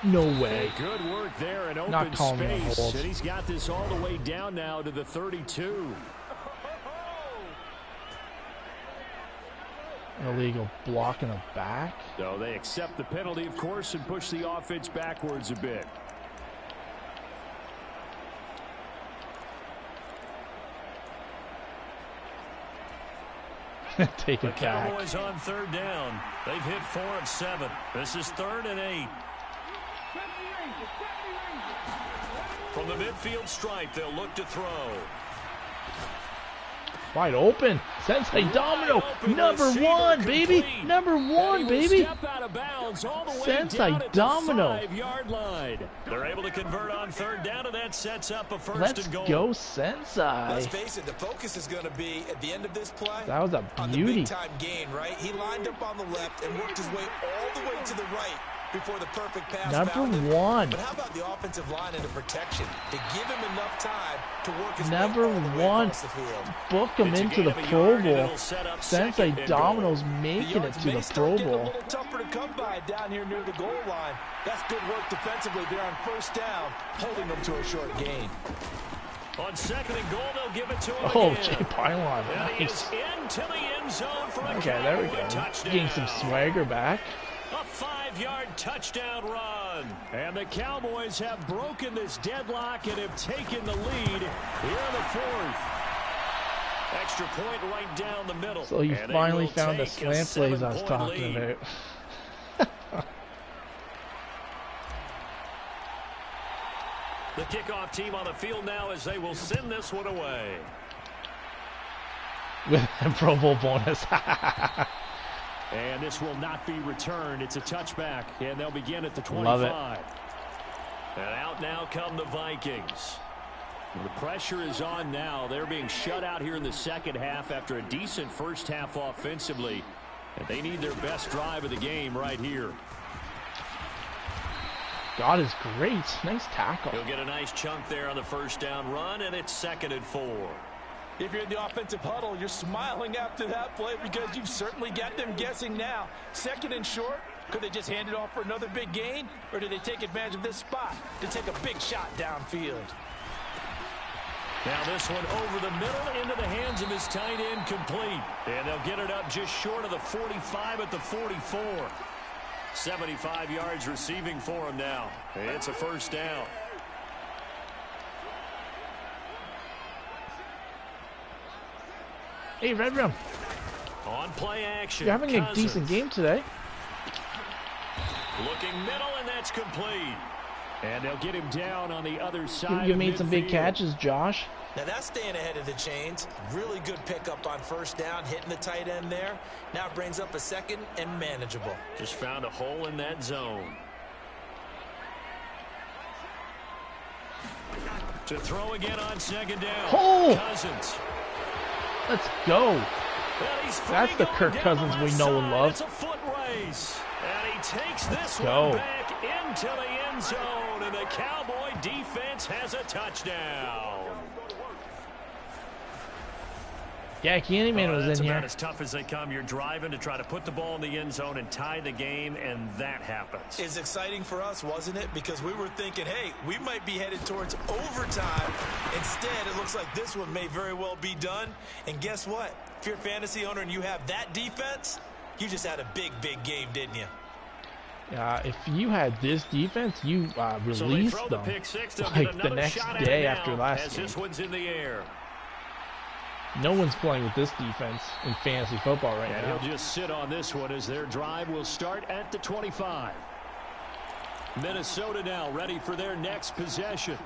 No way. Good work there in Not open calling it a space. hold. And he's got this all the way down now to the 32. Illegal block in the back. So they accept the penalty, of course, and push the offense backwards a bit. Take The it back. Cowboys on 3rd down. They've hit 4 of 7. This is 3rd and 8. From the midfield stripe, they'll look to throw. Wide open. Sensei Domino. Number 1, baby. Number 1, baby. Sensei Domino. 5-yard line. They're able to convert on 3rd down, and that sets up a 1st Let's and goal. go, Sensei. Let's face it, the focus is going to be at the end of this play. That was a on the beauty. big-time gain, right? He lined up on the left and worked his way all the way to the right before the perfect pass found him. Number 1. But how about the offensive line and the protection to give him enough time to work his Number way all the way 1. across the field? Book him It's a into gain the of a Pro yard, and Bowl. it'll set up Sensei 2nd and Domino's goal. making it yards to may the start Pro getting a Bowl. little tougher to come by down here near the goal line. That's good work defensively there on 1st down, holding them to a short gain. On 2nd and goal, they'll give it to him Oh, again. Jay Pylon. And he Nice. is into the end zone for a Okay, there we Cowboy go. touchdown. Getting some swagger back. A 5-yard touchdown run. And the Cowboys have broken this deadlock and have taken the lead here in the 4th. Extra point right down the middle. So you And finally they will found the take a slant plays I was 7-point talking lead. about. The kickoff team on the field now as they will send this one away. With a Pro Bowl bonus. And this will not be returned. It's a touchback, and they'll begin at the 25. Love it. And out now come the Vikings. The pressure is on now. They're being shut out here in the second half after a decent first half offensively. And they need their best drive of the game right here. God is great. Nice tackle. He'll get a nice chunk there on the first down run, and it's 2nd and 4. If you're in the offensive huddle, you're smiling after that play because you've certainly got them guessing now. 2nd and short, could they just hand it off for another big gain? Or do they take advantage of this spot to take a big shot downfield? Now this one over the middle into the hands of his tight end, complete. And they'll get it up just short of the 45 at the 44. 75 yards receiving for him now. It's a first down. Hey, Red Rum. On play action. You're having a Cousins. decent game today. Looking middle, and that's complete. And they'll get him down on the other side. You of made some big midfield. catches, Josh. Now that's staying ahead of the chains. Really good pickup on first down, hitting the tight end there. Now it brings up a 2nd and manageable. Just found a hole in that zone. To throw again on 2nd down. Oh! Cousins. Let's go. And he's free That's the going Kirk down Cousins the we left know and side. love. It's a foot race. And he takes this go. one back into the end zone. And the Cowboy defense has a touchdown. Yeah, Candyman was That's in about here. as tough as they come. You're driving to try to put the ball in the end zone and tie the game, and that happens. It's exciting for us, wasn't it? Because we were thinking, hey, we might be headed towards overtime. Instead, it looks like this one may very well be done. And guess what? If you're a fantasy owner and you have that defense, you just had a big, big game, didn't you? If you had this defense, you So they released throw the them pick six. They'll like get the another next shot at day it after now last as game. this one's in the air. No one's playing with this defense in fantasy football right And now. he'll just sit on this one as their drive will start at the 25. Minnesota now ready for their next possession.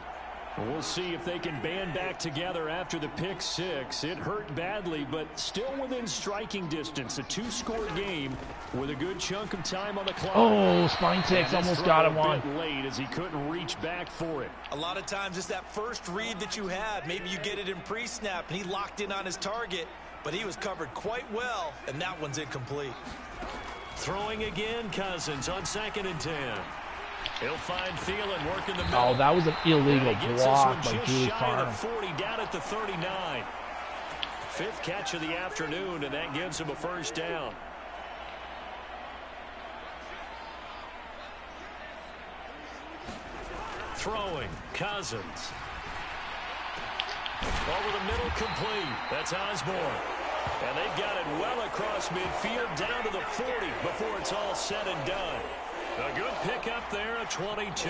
We'll see if they can band back together after the pick six. It hurt badly, but still within striking distance. A 2-score game with a good chunk of time on the clock. Oh, spine ticks, And this almost throw got him a on. bit late as he couldn't reach back for it. A lot of times it's that first read that you have. Maybe you get it in pre-snap, and he locked in on his target, but he was covered quite well, and that one's incomplete. Throwing again, Cousins on 2nd and 10. He'll find Thielen working the middle. Oh, that was an illegal And he gets block this one by just Julie shy of Farm. the 40, down at the 39. 5th catch of the afternoon, and that gives him a first down. Throwing, Cousins. Over the middle, complete. That's Osborne. And they've got it well across midfield, down to the 40 before it's all said and done. A good pickup there, a 22.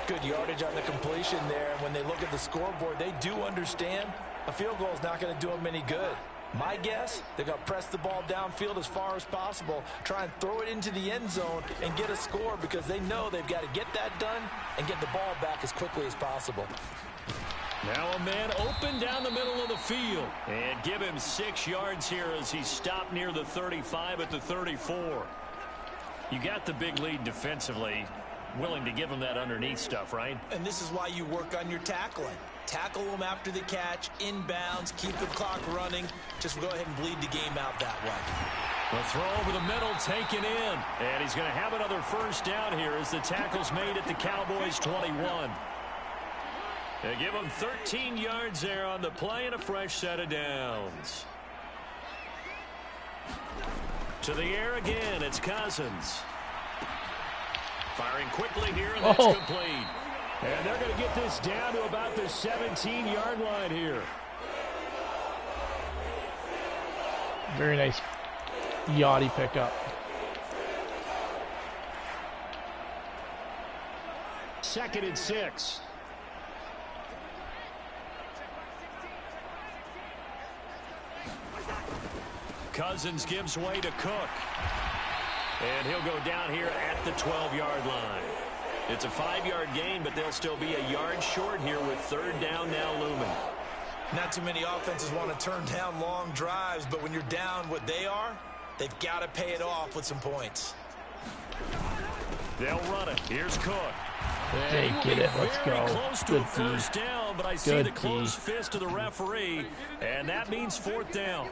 Good yardage on the completion there, and when they look at the scoreboard, they do understand a field goal is not going to do them any good. My guess, they're going to press the ball downfield as far as possible, try and throw it into the end zone and get a score because they know they've got to get that done and get the ball back as quickly as possible. Now a man open down the middle of the field. And give him 6 yards here as he stopped near the 35 at the 34. You got the big lead defensively. Willing to give him that underneath stuff, right? And this is why you work on your tackling. Tackle them after the catch, inbounds, keep the clock running. Just go ahead and bleed the game out that way. The throw over the middle taken in. And he's going to have another first down here as the tackle's made at the Cowboys' 21. They give him 13 yards there on the play and a fresh set of downs. To the air again, it's Cousins. Firing quickly here, and that's complete. And they're going to get this down to about the 17-yard line here. Very nice yachty pickup. Second and 6. Cousins gives way to Cook. And he'll go down here at the 12-yard line. It's a 5-yard gain, but they'll still be a yard short here with third down now looming. Not too many offenses want to turn down long drives, but when you're down what they are, they've got to pay it off with some points. They'll run it. Here's Cook. They get it. Let's go. Close to Good a first down, but I see the closed fist of the referee, and that means fourth down.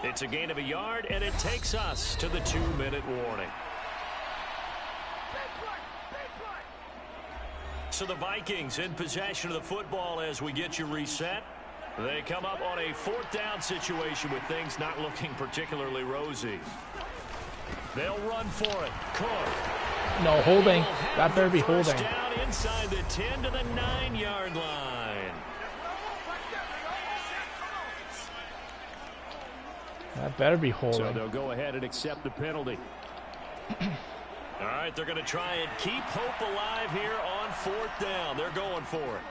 It's a gain of a yard, and it takes us to the 2-minute warning. So the Vikings in possession of the football as we get you reset. They come up on a fourth down situation with things not looking particularly rosy. They'll run for it. Cook. No, holding. That better be holding. Down inside the 10 to the 9-yard line. That better be holding. So they'll go ahead and accept the penalty. All right, they're going to try and keep hope alive here on fourth down. They're going for it.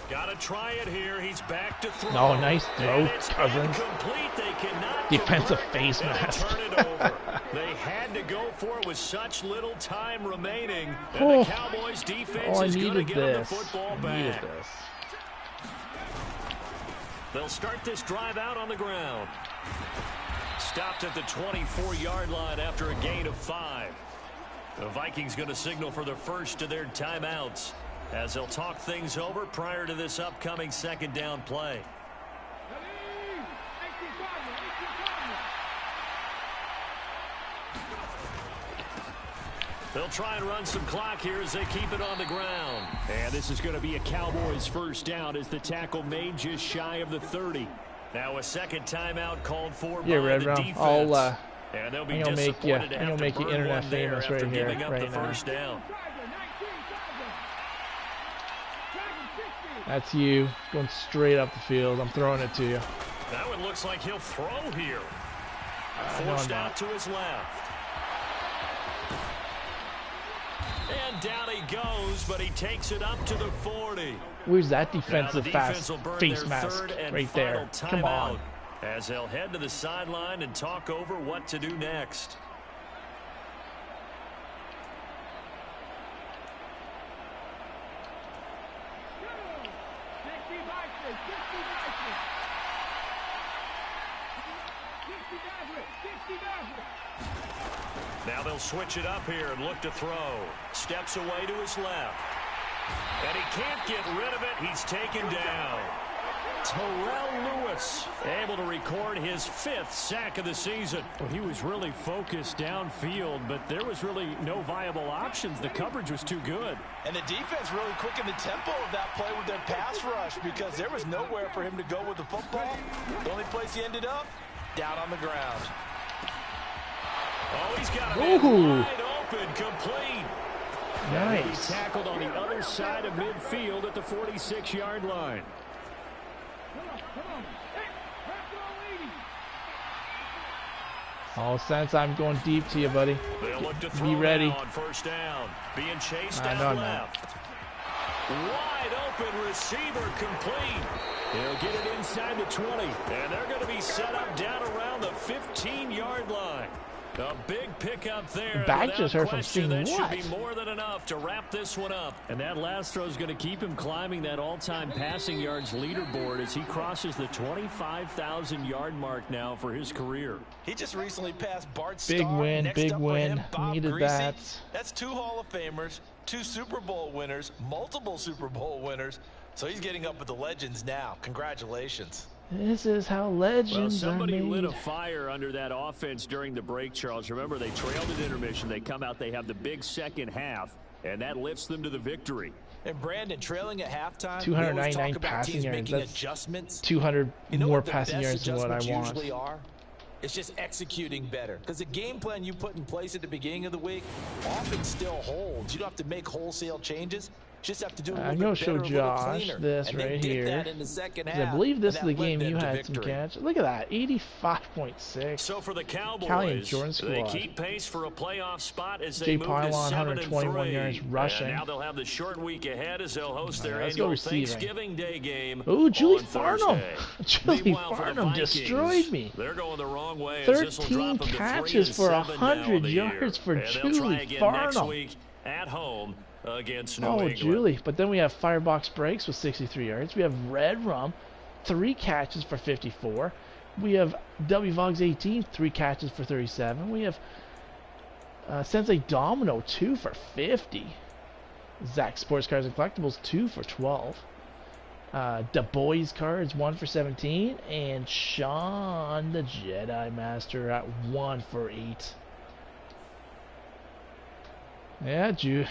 Got to try it here. He's back to throw. No, nice throw, Cousins. They cannot defensive face mask. turn it over. They had to go for it with such little time remaining. And the Cowboys defense is going to get them the football back. They'll start this drive out on the ground. Stopped at the 24-yard line after a gain of 5. The Vikings going to signal for the first of their timeouts as they'll talk things over prior to this upcoming second down play. They'll try and run some clock here as they keep it on the ground. And this is going to be a Cowboys first down as the tackle made just shy of the 30. Now a second timeout called for by Red the Brown. defense. And they'll be I'm disappointed to have to make you burn internet one there famous after right here, giving up right the now. first down. That's you going straight up the field. I'm throwing it to you. That one looks like he'll throw here. Forced out to his left. And down he goes, but he takes it up to the 40. Where's that defensive fast face mask right there? Come on. As they'll head to the sideline and talk over what to do next. Now they'll switch it up here and look to throw. Steps away to his left. And he can't get rid of it. He's taken down. Terrell Lewis able to record his 5th sack of the season. Well, he was really focused downfield, but there was really no viable options. The coverage was too good. And the defense really quickened the tempo of that play with their pass rush because there was nowhere for him to go with the football. The only place he ended up, down on the ground. Oh, he's got him wide open, complete. Nice. He tackled on the other side of midfield at the 46-yard line. All sense I'm going deep to you, buddy. They'll look to throw Be ready. on first down. Being chased I down know left. Wide open receiver complete. They'll get it inside the 20. And they're going to be set up down around the 15-yard line. A big pickup there. Back just heard from seeing that what? should be more than enough to wrap this one up. And that last throw is going to keep him climbing that all-time passing yards leaderboard as he crosses the 25,000-yard mark now for his career. He just recently passed Bart Big Starr. win, Next big up for win. him, Bob Needed Greasy. that. That's 2 Hall of Famers, 2 Super Bowl winners, multiple Super Bowl winners. So he's getting up with the legends now. Congratulations. This is how legends are somebody made. lit a fire under that offense during the break, Charles. Remember, they trailed at intermission. They come out, they have the big second half, and that lifts them to the victory. And Brandon, trailing at halftime, 299 passing yards. That's 200 more passing yards than what I want. Usually are It's just executing better. Because the game plan you put in place at the beginning of the week often still holds. You don't have to make wholesale changes. Just have to do it a little bit better, a little cleaner. This and right they here. did that in the second half. I believe this is the led game them you to had some victory. catch. Look at that, 85.6. So for the Cowboys, Cowboys, they keep pace for a playoff spot as they Jay move Pylon, to 121 yards 7-3. rushing. And now they'll have the short week ahead as they'll host their Let's go annual receiving. Thanksgiving Day game. Oh, Julie on Farnham. Thursday. Julie Meanwhile, for the Farnham Vikings, destroyed me. They're going the wrong way. As this will 13 drop them to catches for 3-7 now 100 on the year. yards for And they'll try Julie again Farnham. next week at home against New Oh, England. Julie. But then we have Firebox Breaks with 63 yards. We have Red Rum, 3 catches for 54. We have WVogs 18, 3 catches for 37. We have Sensei Domino, 2 for 50. Zach Sports Cards and Collectibles, 2 for 12. Du Bois Cards, 1 for 17. And Sean, the Jedi Master, at 1 for 8. Yeah, Julie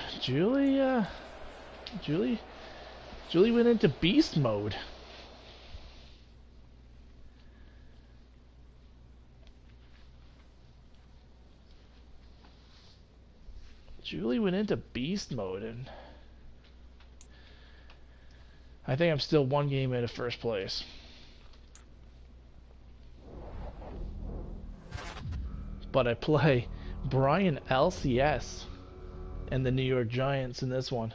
went into beast mode. Julie went into beast mode, and I think I'm still 1 game out of first place. But I play Brian LCS and the New York Giants in this one.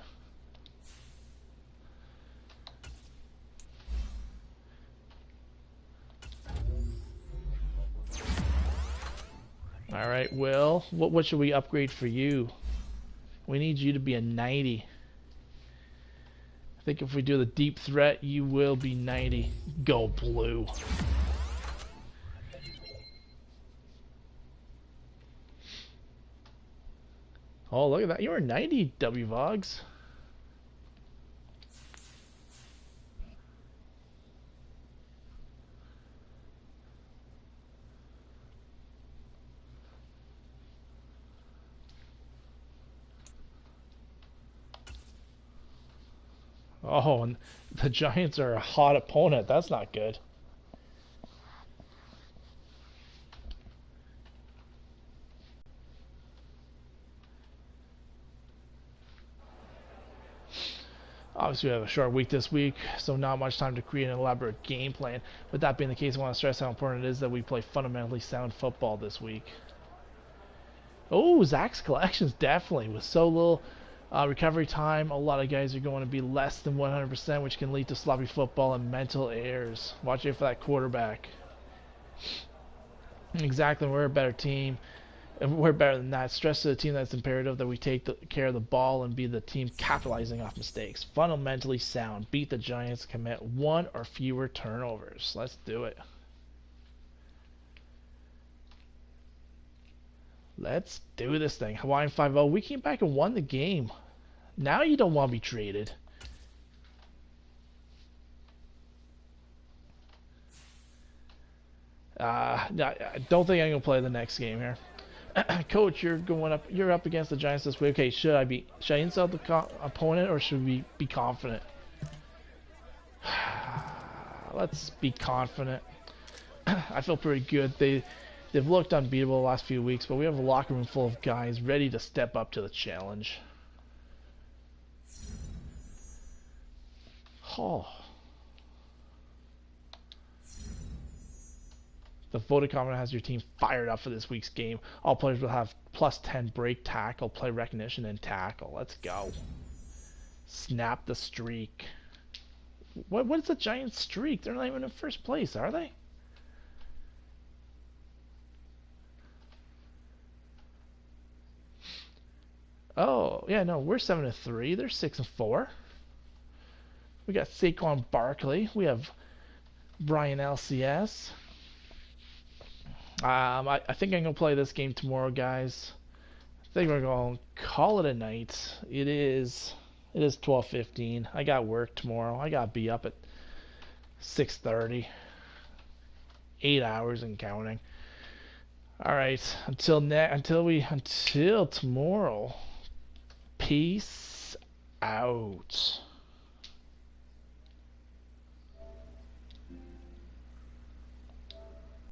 All right, Will, what should we upgrade for you? We need you to be a 90. I think if we do the deep threat, you will be 90. Go blue. Oh, look at that. You're a 90, WVogs. Oh, and the Giants are a hot opponent. That's not good. Obviously, we have a short week this week, so not much time to create an elaborate game plan. With that being the case, I want to stress how important it is that we play fundamentally sound football this week. Oh, Zach's collections, definitely. With so little recovery time, a lot of guys are going to be less than 100%, which can lead to sloppy football and mental errors. Watch out for that quarterback. Exactly, we're a better team. And we're better than that. Stress to the team that it's imperative that we take care of the ball and be the team capitalizing off mistakes. Fundamentally sound. Beat the Giants. Commit 1 or fewer turnovers. Let's do it. Let's do this thing. Hawaiian 5-0. We came back and won the game. Now you don't want to be traded. I don't think I'm going to play the next game here. Coach, you're up against the Giants this week. Okay, should I insult the opponent or should we be confident? Let's be confident. I feel pretty good. They've looked unbeatable the last few weeks, but we have a locker room full of guys ready to step up to the challenge. Oh. The Vodacom has your team fired up for this week's game. All players will have +10 break, tackle, play recognition, and tackle. Let's go. Snap the streak. What is the Giants' streak? They're not even in first place, are they? Oh, yeah, no, we're 7-3. They're 6-4. We got Saquon Barkley. We have Brian LCS. I think I'm going to play this game tomorrow, guys. I think we're going to call it a night. It is 12:15. I got work tomorrow. I got to be up at 6:30. 8 hours and counting. All right. Until tomorrow. Peace out.